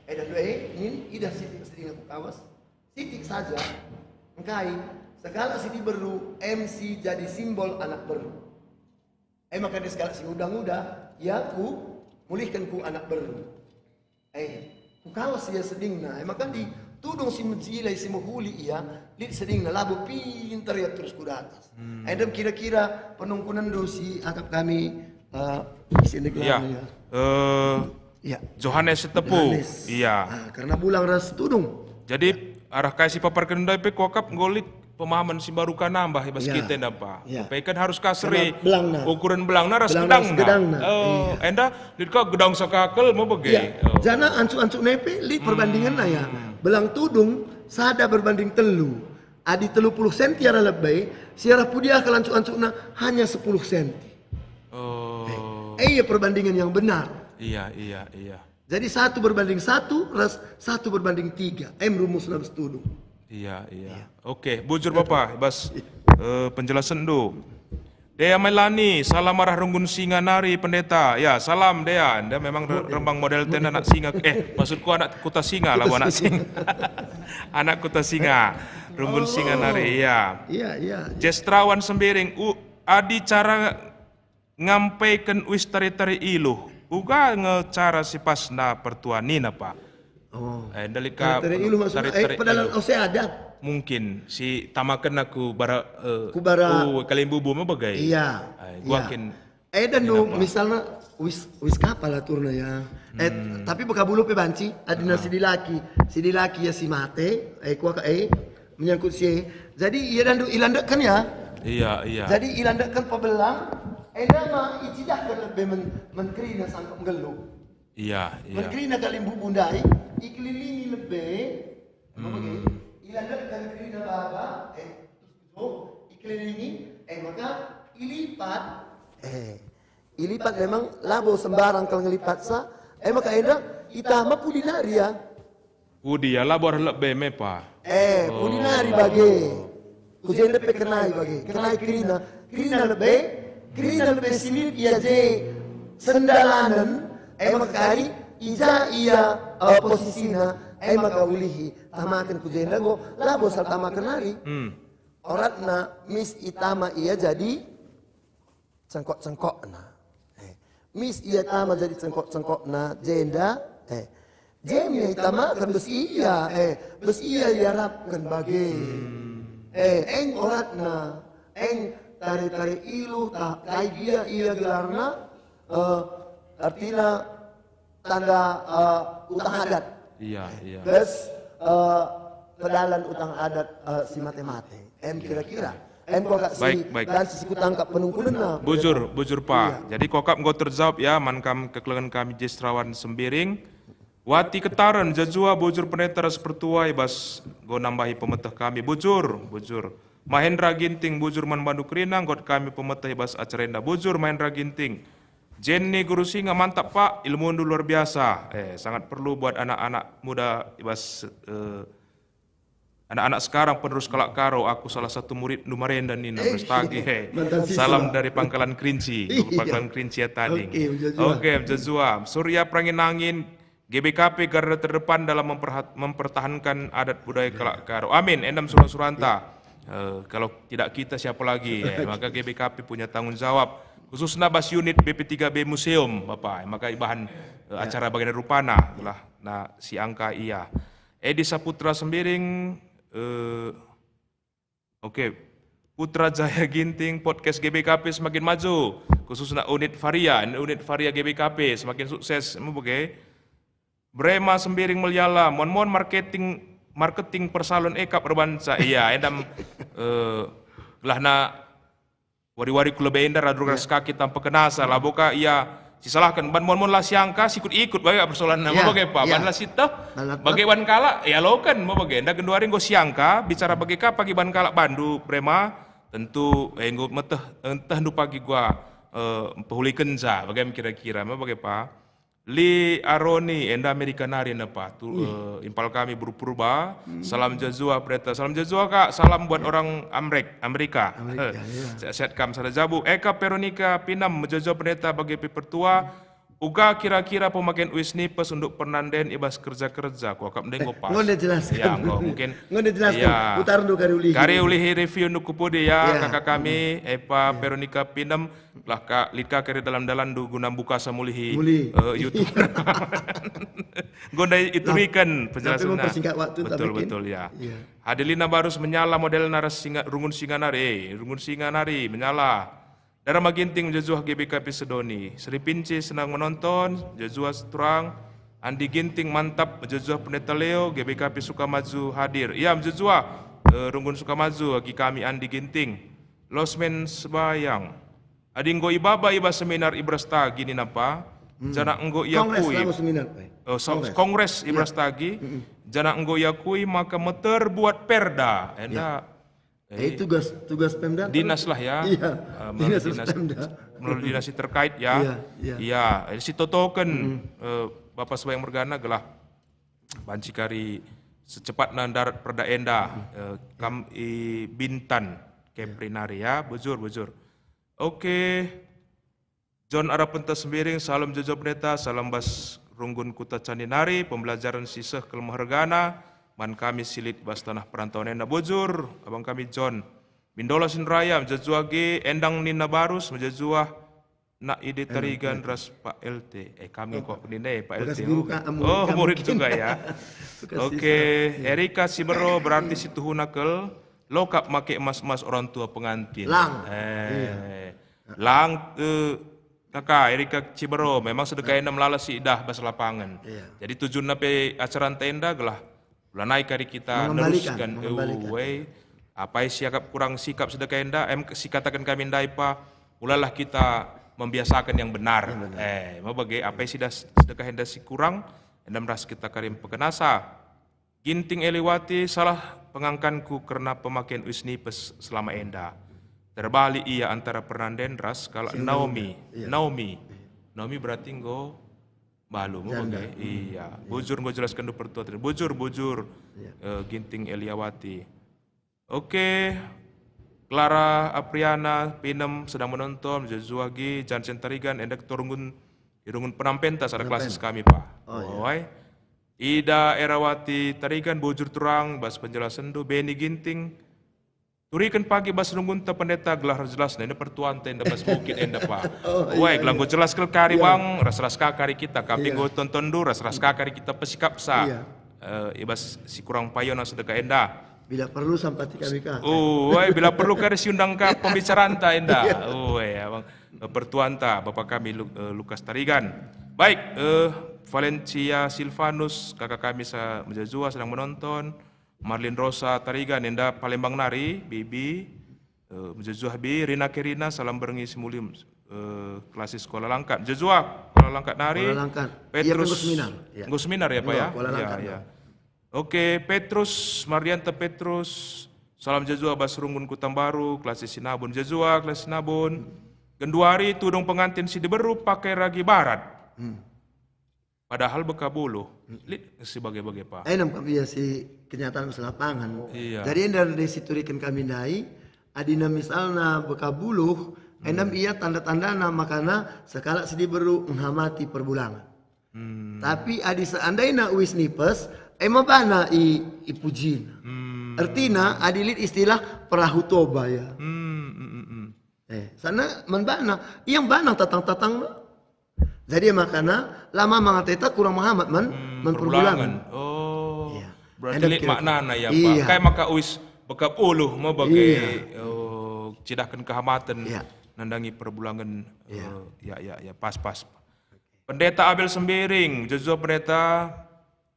Enda dua ini ida siti seting kukawas. Sitik saja, engkai segala siti beru MC jadi simbol anak beru. Maka dia segala si muda-muda, ya ku mulihkan ku anak beru. Ku kawas ya sedingna, maka di tudung si mujilai si muhuli iya, di sedingna labu pintar ya terus ku atas. Dan kira-kira penungkunan dosi akap kami sini ya. Johannes Tepu. Iya. Karena bulang ras tudung. Jadi arah kasih papar kendai pe kokap ngolik pemahaman si baru kan nambah bas kita napa. Pe kan harus kasri ukuran belang naras gedang na. Enda litka gedang sakakel mau bagai. Jana ancu nepe li perbandingan na ya. Belang tudung sada berbanding telu. Adi 30 senti arah lebih, siara pudia kalau ancu na hanya 10 senti. Iya perbandingan yang benar. Iya. Jadi 1 berbanding 1, ras 1 berbanding 3. Rumus nabas tudung. Iya. Oke, bujur Bapak, bas penjelasan do. Dea Melani, salam marah runggun singa nari pendeta. Ya, salam Dea. Anda memang rembang model ten anak singa. Maksudku anak kuta singa lah, anak singa. Anak kuta singa. Runggun singa nari, ya. Iya. Jestrawan Sembiring, adi cara ngampaikan wis tari-tari iluh. Uga ngecara si pas na pertuani na pa. Dalika tari padahal ose adat. Mungkin si tamakan aku bara kalimbubu mo bagay. Iya. Guakin. Dan do misalnya wis kapal aturna ya. Tapi bekabulu pe banci adina si dilaki ya si mate kuaka menyangkut si. Jadi ia dan do ilandakan ya. Iya. Jadi ilandakan pabelang mah icidah kan lebih menkerina sangkap gelu. Iya. Menkerina kalimbu bundai, ikelilingi lebih. Ilandakan kerina baba, ikelilingi, maka ilipat. Ilipat memang labo sembarang kalau ngelipat sa. Maka itama pudinari ya. Pudi ya labor lebih mepa. Pudinari bagi. Kujen lepe kenai bagi. Kenai kerina lebih. Kerina lebih sini ia je sendalanan, makari ija ia posisinya, maka ulihi tamakan kujenda go, labo sal tamakan nari. Oratna mis itama ia jadi cengkok na. Mis ia tama jadi cengkok na jenda. Jemnya itama kan bes iya diharapkan bagi. Eng oratna, eng tari ilu kai dia iya gelarna artinya tanda utang adat. Iya. Terus pedalan utang adat si mate-mate. Kira-kira kok si dan si tangkap penungkunan. Bujur Pak. Jadi kokap engkau terjawab ya mankam keklengan kami Jestrawan Sembiring. Wati ketaran jajua bujur penetra sepertua ibas go nambahi pemetah kami bujur. Mahendra Ginting bujur man Bandu Kerinang got kami pemetah ibas acarenda bujur Mahendra Ginting. Jenny Guru Singa mantap Pak, ilmu luar biasa. Sangat perlu buat anak-anak muda ibas anak-anak sekarang penerus Kelak Karo. Aku salah satu murid Numarenda Nina Bestagi. Salam dari Pangkalan Kerinci. Pangkalan Kerinci ya tadi. Oke, Jazua. Surya Perangin Angin. GBKP garda terdepan dalam mempertahankan adat budaya Kelak Karo. Amin. Endam Suranta. Kalau tidak kita siapa lagi? Maka GBKP punya tanggung jawab. Khususnya bas unit BP3B Museum, Bapak. Maka bahan acara bagian rupana telah si angka iya. Edi Saputra Sembiring. Putra Jaya Ginting podcast GBKP semakin maju. Khususnya unit Varia GBKP semakin sukses. Brema Sembiring Meliala, mon marketing persalon eka perbansa. Iya, endam lahna wari-wari kula benda radrugas kaki tanpa kenasa lah boka iya sisalahkan ban mon lah siangka sikut ikut bagai persoalan nama bagai Pak ban lah sita bagai ban kala ya lokan mau bagai nda genduaring go siangka bicara bagai ka pagi ban kala Bandu Brema tentu enggo meteh entah nu pagi gua pahulikeun za bagai kira-kira mau bagai Pak. Li Aroni enda Amerika nari napa impal kami berpurba. Salam jazua preta. Salam jazua Kak. Salam buat orang Amerika. Sehat kam sada jabu. Eka Peronika Pinam jazua pendeta bagi pepertua. Uga kira-kira pemakaian Wisnipes untuk penanden ibas kerja-kerja. Ku akap dengo pas. Ngonde jelaskan. Ya, mungkin. Ngonde jelaskan. Putar dulu kari ulihi review untuk kupode ya. Kakak kami Epa Peronika Pinam lah Kak Lika kari dalam-dalam guna buka samulihi YouTube. Gondai iturikan penjelasannya. Mempersingkat waktu. Betul ya. Adelina Barus menyala model naras rungun singanari menyala. Dharma Ginting Jazuah GBKP Sedoni. Sri Pinci senang menonton. Jazuah Strang. Andi Ginting mantap. Jazuah Pendeta Leo GBKP Sukamaju hadir. Ya Jazuah Rungun Sukamaju bagi kami Andi Ginting. Losmen Sebayang. Adinggo ibaba iba seminar Ibrastagi ni napa. Jana enggo yakui. Kongres Ibrastagi. Jana enggo yakui maka meter buat perda. Tugas Pemda. Dinas lah ya. Dinas Pemda. Melalui dinas terkait ya. Iya. Si totoken Bapak Sebayang Mergana gelah bancikari secepatnya darat perda enda kam Bintan Keprinari ya. Bujur. Oke. John Arapenta Sembiring, salam jajab pendeta, salam bas Runggun Kuta Candinari, pembelajaran sisah Kelmahargana. Man kami silit bas tanah perantauan enda bujur, abang kami John. Bindola Sinraya, menjajuagi endang Nina Barus, menjajuah nak ide tarigan ras Pak LT. Kami kok penine Pak LT. Murid juga ya. Oke, Erika Sibero berarti situ hunakel, lokap make emas-emas orang tua pengantin. Lang kakak Erika Cibero memang sedekah enda melalasi dah bas lapangan. Jadi tujuan nape acara tenda gelah ulanai kari kita neruskan apa siakap kurang sikap sedekah enda si katakan kami ndaipa ulalah kita membiasakan yang benar. Mau bagai apa sudah sedekah enda si kurang endam ras kita karim pekenasa. Ginting Eliwati salah pengangkanku karena pemakaian Wisnipes selama enda. Terbalik ia antara Pernanden ras kalau Naomi berarti engko malu mau bagai iya bujur gue jelaskan dulu pertua bujur Ginting Eliawati. Oke. Clara Apriana Pinem sedang menonton, Jozuagi, Jansen Tarigan, Endek Turungun, Irungun Penampentas ada klasis kami Pak. Oi. Ida Erawati Tarigan, Bujur Turang, Bas Penjelasan Du, Beni Ginting, Turikan pagi bas nunggun ta pendeta gelar jelas na pertuan tenda bas bukit enda pa. Wai gelang go jelas kel kari bang ras kari kita kapi go tonton du ras kari kita pesikap sa. Ibas si kurang payo na sedekah enda. Bila perlu sampai kami ka. Wai bila perlu kari siundang ka pembicaraan ta enda. Wai abang pertuan ta bapak kami Lukas Tarigan. Baik, Valencia Silvanus kakak kami sa Mejazua sedang menonton. Marlin Rosa Tarigan, Enda Palembang Nari, Bibi, Mjezuahbi, Rina Kerina, Salam Berengi Simulim, klasis Kuala Langkat. Mjezuah, Kuala Langkat Nari, Kuala Langkat. Petrus, Ya. Seminar ya Pak ya? Kuala Langkat. Ya. Oke, Petrus, Mardianta Petrus, Salam Mjezuah, Basrungun Kutambaru, klasis Sinabun, Mjezuah, klasis Sinabun. Genduari, Tudung Pengantin Sidiberu, pakai ragi barat. Padahal bekabuluh, sebagai Pak. Enam kami ya si kenyataan selapangan. Iya. Jadi dari situ ikan kami dai, adina misalna bekabuluh, enam iya tanda-tanda makana sekala sedih beru menghamati perbulangan. Tapi adi seandainya uis nipes, emang bana ipujin. Artinya adilit istilah perahu toba ya. Sana menbana, yang bana tatang-tatang. Jadi makana lama mangateta kurang Muhammad perbulangan. Oh. Iya. Berarti lit maknana ya Pak. Kayak maka uis bekap uluh mau bagai cidahkan kehamatan nandangi perbulangan. Ya pas. Pendeta Abel Sembiring, Jezua pendeta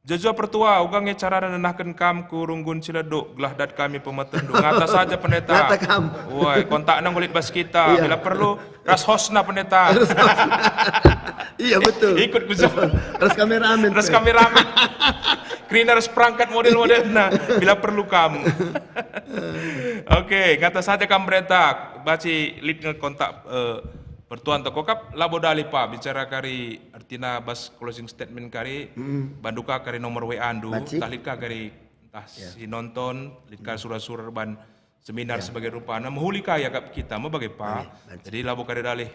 Jezua pertua ugange cara nenahkan kam kurunggun cileduk gelah dat kami pemetendu ngata saja pendeta. Ngata kam. Woi, kontak nang kulit bas kita bila perlu ras hostna pendeta. Iya betul. Ikut kusuk. Ras kameramen. Kriner perangkat model-modelna bila perlu kamu. Oke, ngata saja kam pendeta baci lead kontak pertuan tokokap labo dali pa bicara kari artina bas closing statement kari banduka kari nomor WA andu tahlika kari entah si nonton lika surah-surah ban seminar sebagai rupana mahulika ya kap kita mau bagai pa jadi labo kari dali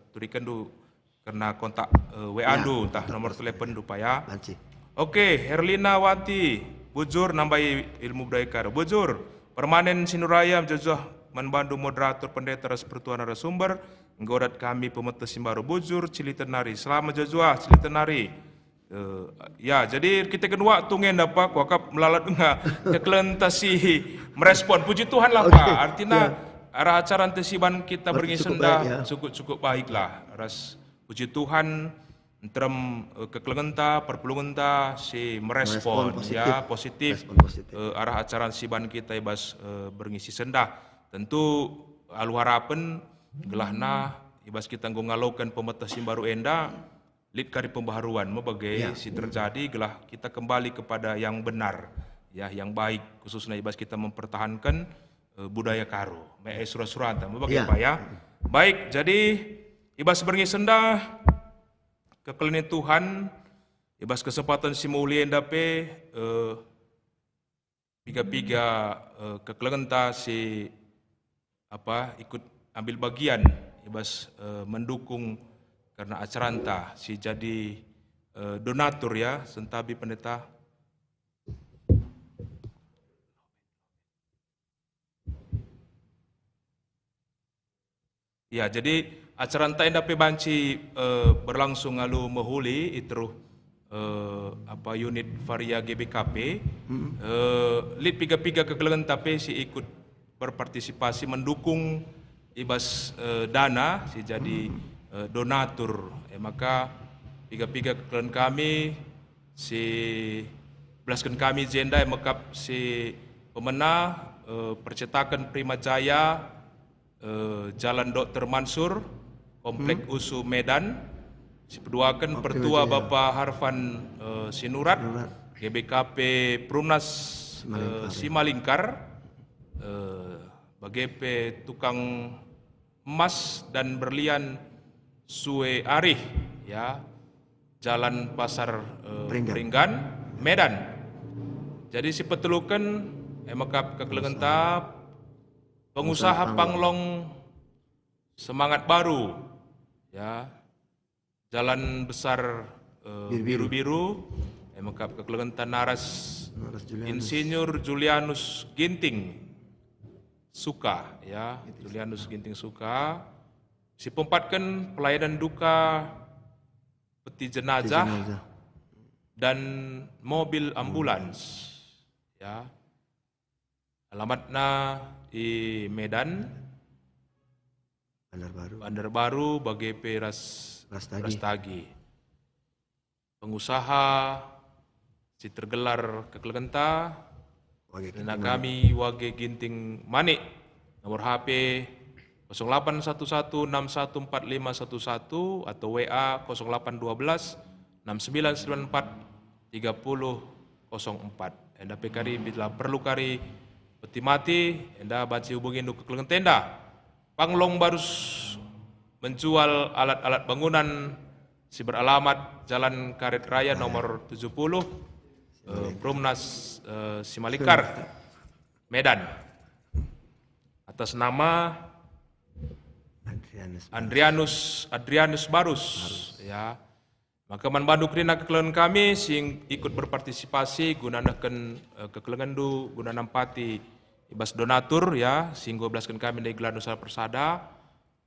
turikan du karena kontak WA andu entah nomor telepon du pa ya. Oke, Herlina Wati bujur nambai ilmu budaya karo bujur permanen Sinuraya Jazah manbandu moderator pendeta ras pertuan narasumber nggodat kami pemetes Simbaru bujur Cilitenari selamat Jazua Cilitenari. Ya jadi kita kedua waktu ngenda Pak wakap melalat enggak kekelentasi merespon puji Tuhan lah Pak artinya arah acara tesiban kita beringi senda cukup baiklah ras puji Tuhan terem kekelenta perpulungenta si merespon positif. Arah acara siban kita ibas berngisi senda tentu alu harapan gelahna ibas kita ngalaukan pemetas baru enda lid kari pembaharuan mebagai si terjadi gelah kita kembali kepada yang benar ya yang baik khususnya ibas kita mempertahankan budaya karo surah-surah mebagai Pak ya. Baik jadi ibas berngi senda kekelini Tuhan ibas kesempatan si mulia endape piga-piga kekelenta si ikut ambil bagian ibas mendukung karena acaranta si jadi donatur ya sentabi pendeta ya jadi acaranta endape banci berlangsung lalu mahuli itu unit varia GBKP lid piga-piga kekelengan tapi si ikut berpartisipasi mendukung ibas dana si jadi donatur maka piga-piga kekelengan kami si belaskan kami jenda mekap si pemenang percetakan Prima Jaya Jalan Dr. Mansur Komplek USU Medan si peduakan pertua Bapak Harfan Sinurat GBKP Prumnas Simalingkar BGP tukang emas dan berlian Sue Arih ya Jalan Pasar Beringgan Medan. Jadi si petelukan emakap kekelengentap pengusaha Panglong semangat baru, ya, jalan besar biru-biru, mengkap kekelegentan naras Insinyur Julianus Ginting Suka, ya, Julianus Ginting Suka, si pempatkan pelayanan duka peti jenazah dan mobil ambulans, ya, alamatnya di Medan, Bandar Baru, BGP Rastagi. Pengusaha si tergelar kekelegenta, dan kami Wage Ginting Manik, nomor HP 0811614511 atau WA 0812 6994 3004. Enda pekari bila perlu kari peti mati, enda banci hubungi untuk kekelegenta tenda. Panglong baru menjual alat-alat bangunan si beralamat Jalan Karet Raya nomor 70, Brumnas Simalikar, Medan, atas nama Adrianus Barus, ya. Maka manbandu kerina kekelen kami sing ikut berpartisipasi gunanakan kekelen du guna nampati ibas donatur, ya, sing 12 kami dari gelar Nusa Persada.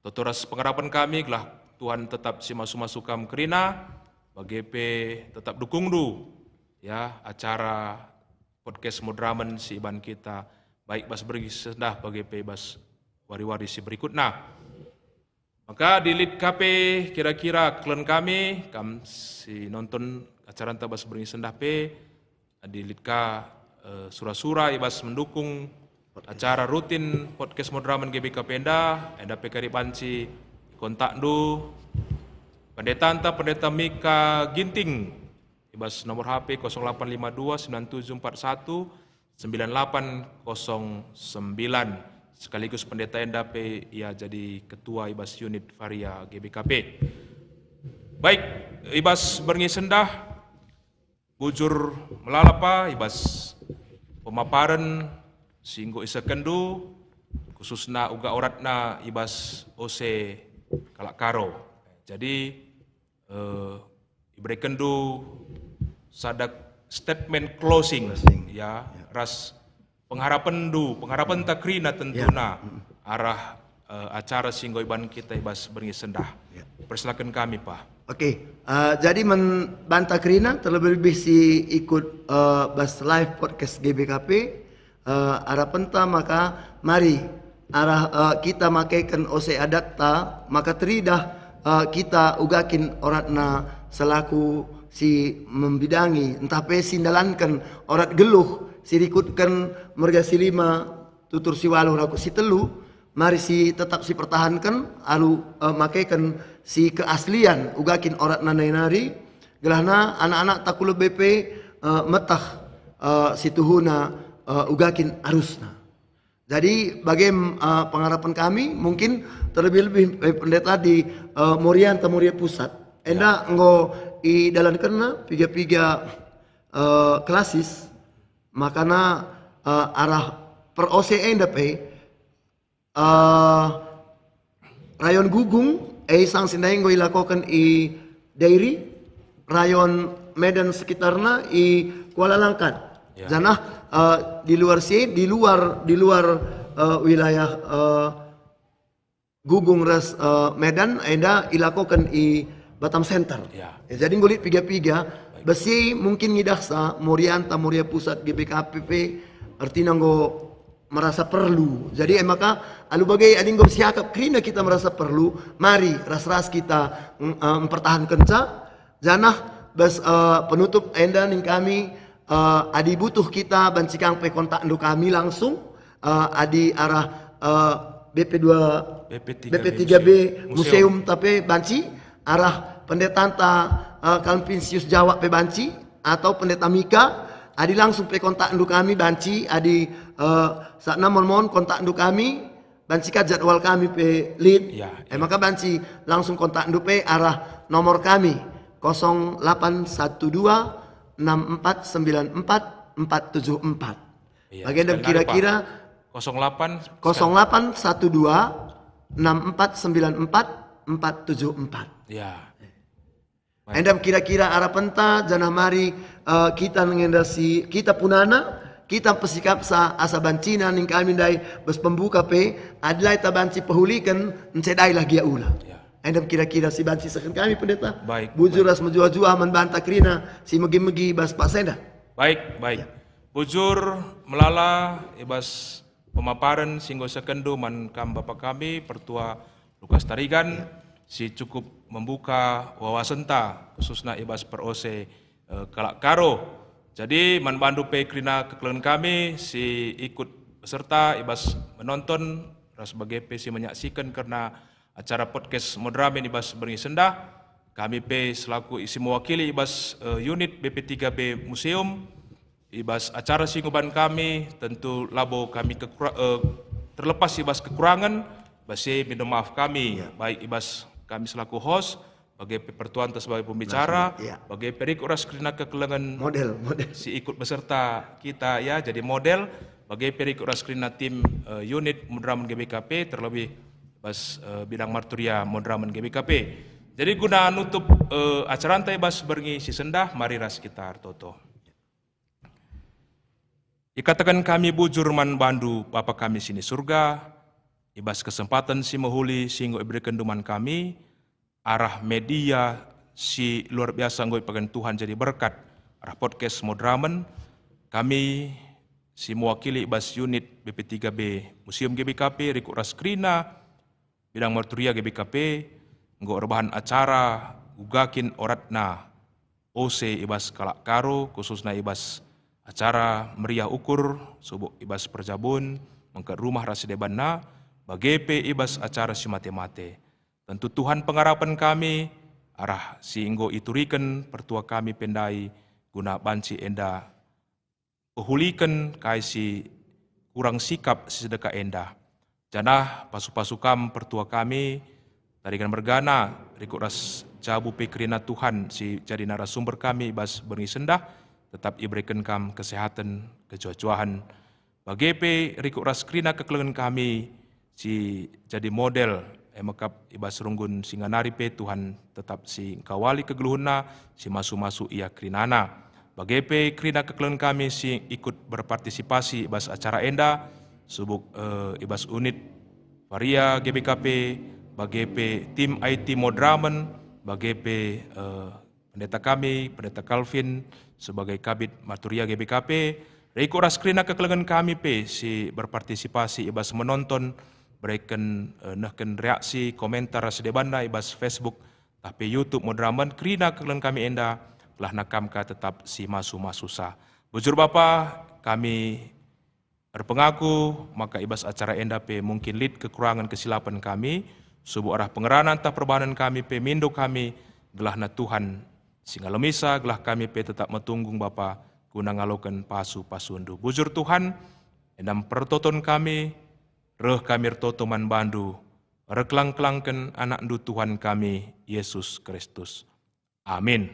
Totoras pengharapan kami gelah Tuhan tetap si masuk-masukam kerina, BGP tetap dukung du, ya, acara podcast Mudraman si iban kita baik bas bergi sendah BGP bas wari-wari si berikutnya. Maka di lead KP kira-kira klan kami si nonton acara tabas bergi sendah P di lead K sura-sura ibas mendukung acara rutin podcast Mudraman GBK Penda, enda PKD Banci kontak du Pendeta Anta Pendeta Mika Ginting ibas nomor HP 0852 9741 9809, sekaligus pendeta Endape ia jadi ketua ibas unit Varia GBKP. Baik, ibas berngis sendah bujur melalapa ibas pemaparan singgo isa kendu khususna uga oratna ibas ose kalakaro. Jadi ibere kendu sadak statement closing, ya, ras pengharapan takrina tentuna arah acara singgo iban kita ibas berngis sendah. Persilakan kami, Pak. Oke, jadi membantah Krina terlebih-lebih si ikut bas live podcast GBKP arah penta, maka mari arah kita makaikan ose adapta, maka teridah kita ugakin oratna selaku si membidangi entah pe sindalankan orat geluh si rikutkan merga si 5 tutur si 8 raku si 3, mari si tetap si pertahankan alu makaikan si keaslian ugakin orat nanai-nari gelahna anak-anak takulu BP metah si tuhuna ugakin arusna. Jadi bagaimana pengharapan kami mungkin terlebih-lebih pendeta di Morian Tamuria Pusat enda enggo i dalan kena piga-piga klasis makana arah per OCE enda pe rayon Gugung sang sindaenggo ilakokan i Dairi rayon Medan sekitarna i Kuala Langkat. Ya. Janah di luar wilayah Gugung ras Medan enda ilakokan i Batam Center. Ya. Jadi ngulit piga-piga besi mungkin ngidaksa Morianta Moria Pusat GBKPP artinya nggo merasa perlu. Jadi maka alu bagai ading nggo siakap krina kita merasa perlu, mari ras-ras kita mempertahankan janah bas penutup enda ning kami adi butuh kita bancikang pe kontak ndu kami langsung adi arah BP3B Museum tapi banci arah pendeta Anta Kalpinsius Jawa pe banci atau pendeta Mika adi langsung pe kontak ndu kami banci adi sakna mon kontak ndu kami banci ka jadwal kami pe lead ya, ya. Maka banci langsung kontak ndu pe arah nomor kami 0812 6494 474. Iya, bagian kira-kira 08 0812 6494 474. Ya. Endam kira-kira arah penta janah mari kita mengendasi kita punana kita pesikap sa asa bancina ning kami dai bes pembuka pe adlai tabanci pehulikan encedai lagi ula. Ya. Endam kira-kira si banci seken kami pendeta. Baik. Bujur ras menjua-jua man banta krina si megi-megi bas Pak Senda. Baik. Bujur melala ibas pemaparan singgo sekendo man kam Bapak kami Pertua Lukas Tarigan si cukup membuka wawasan ta khususnya ibas perose Kalak Karo. Jadi man bandu pe krina kekelen kami si ikut peserta ibas menonton ras sebagai pe si menyaksikan karena acara podcast Modramen ibas berngi sendah. Kami pe selaku isi mewakili ibas unit BP3B Museum ibas acara singuban kami tentu labo kami terlepas ibas kekurangan basi minta maaf kami baik ibas kami selaku host sebagai pertuan sebagai pembicara sebagai perik uras krina kekelengan Model. si ikut beserta kita ya jadi model sebagai perik uras krina tim unit Modramen GBKP terlebih bas bidang marturia Modramen GBKP. Jadi guna nutup acara antai bas berngi si sendah mari ras kita toto. Ikatakan kami bujur man bandu Bapa kami sini surga, ibas kesempatan si mahuli singgo iberikan duman kami, arah media si luar biasa ngoi pagan Tuhan jadi berkat, arah podcast Modramen, kami si mewakili ibas unit BP3B Museum GBKP, Riku Raskrina, bidang marturia GBKP, nggo rebahan acara, ugakin oratna, OC ibas Kalak Karo, khususnya ibas acara meriah ukur subuk ibas perjabun mengke rumah rasidebanna bagepe ibas acara si mate-mate. Tentu Tuhan pengharapan kami arah si inggo ituriken pertua kami pendai guna banci enda pehuliken kai si kurang sikap si sedekah enda. Janah pasu-pasukam pertua kami tarikan bergana rikuk ras jabu pikrina Tuhan si jadi narasumber kami ibas berngi sendah tetap iberikan kam kesehatan, kejujuan. Bagepe rikuk raskrina kekelengan kami si jadi model emakap ibas runggun singanari pe Tuhan tetap si kawali kegeluhuna si masu-masu ia krinana. Bagepe krina kekelengan kami si ikut berpartisipasi ibas acara enda subuk ibas unit Varia GBKP, bagepe tim IT Modramen, bagepe pendeta kami, pendeta Calvin sebagai kabit marturia GBKP, Reiko raskrina kekelengan kami pe si berpartisipasi ibas menonton, berikan nahken reaksi komentar sedebanda ibas Facebook, tapi YouTube Modramen krina kekelengan kami enda telah nakamka tetap si masu-masu sah. Bujur Bapa kami berpengaku maka ibas acara enda pe mungkin lid kekurangan kesilapan kami, subuh arah pengeranan tak perbahanan kami pe mindo kami gelahna Tuhan sehingga lemisa gelah kami pe tetap metunggung Bapa guna ngalokan pasu-pasundu. Bujur Tuhan, endam pertoton kami, reh kami rtotoman bandu, reklang-kelangken anak ndu Tuhan kami, Yesus Kristus. Amin.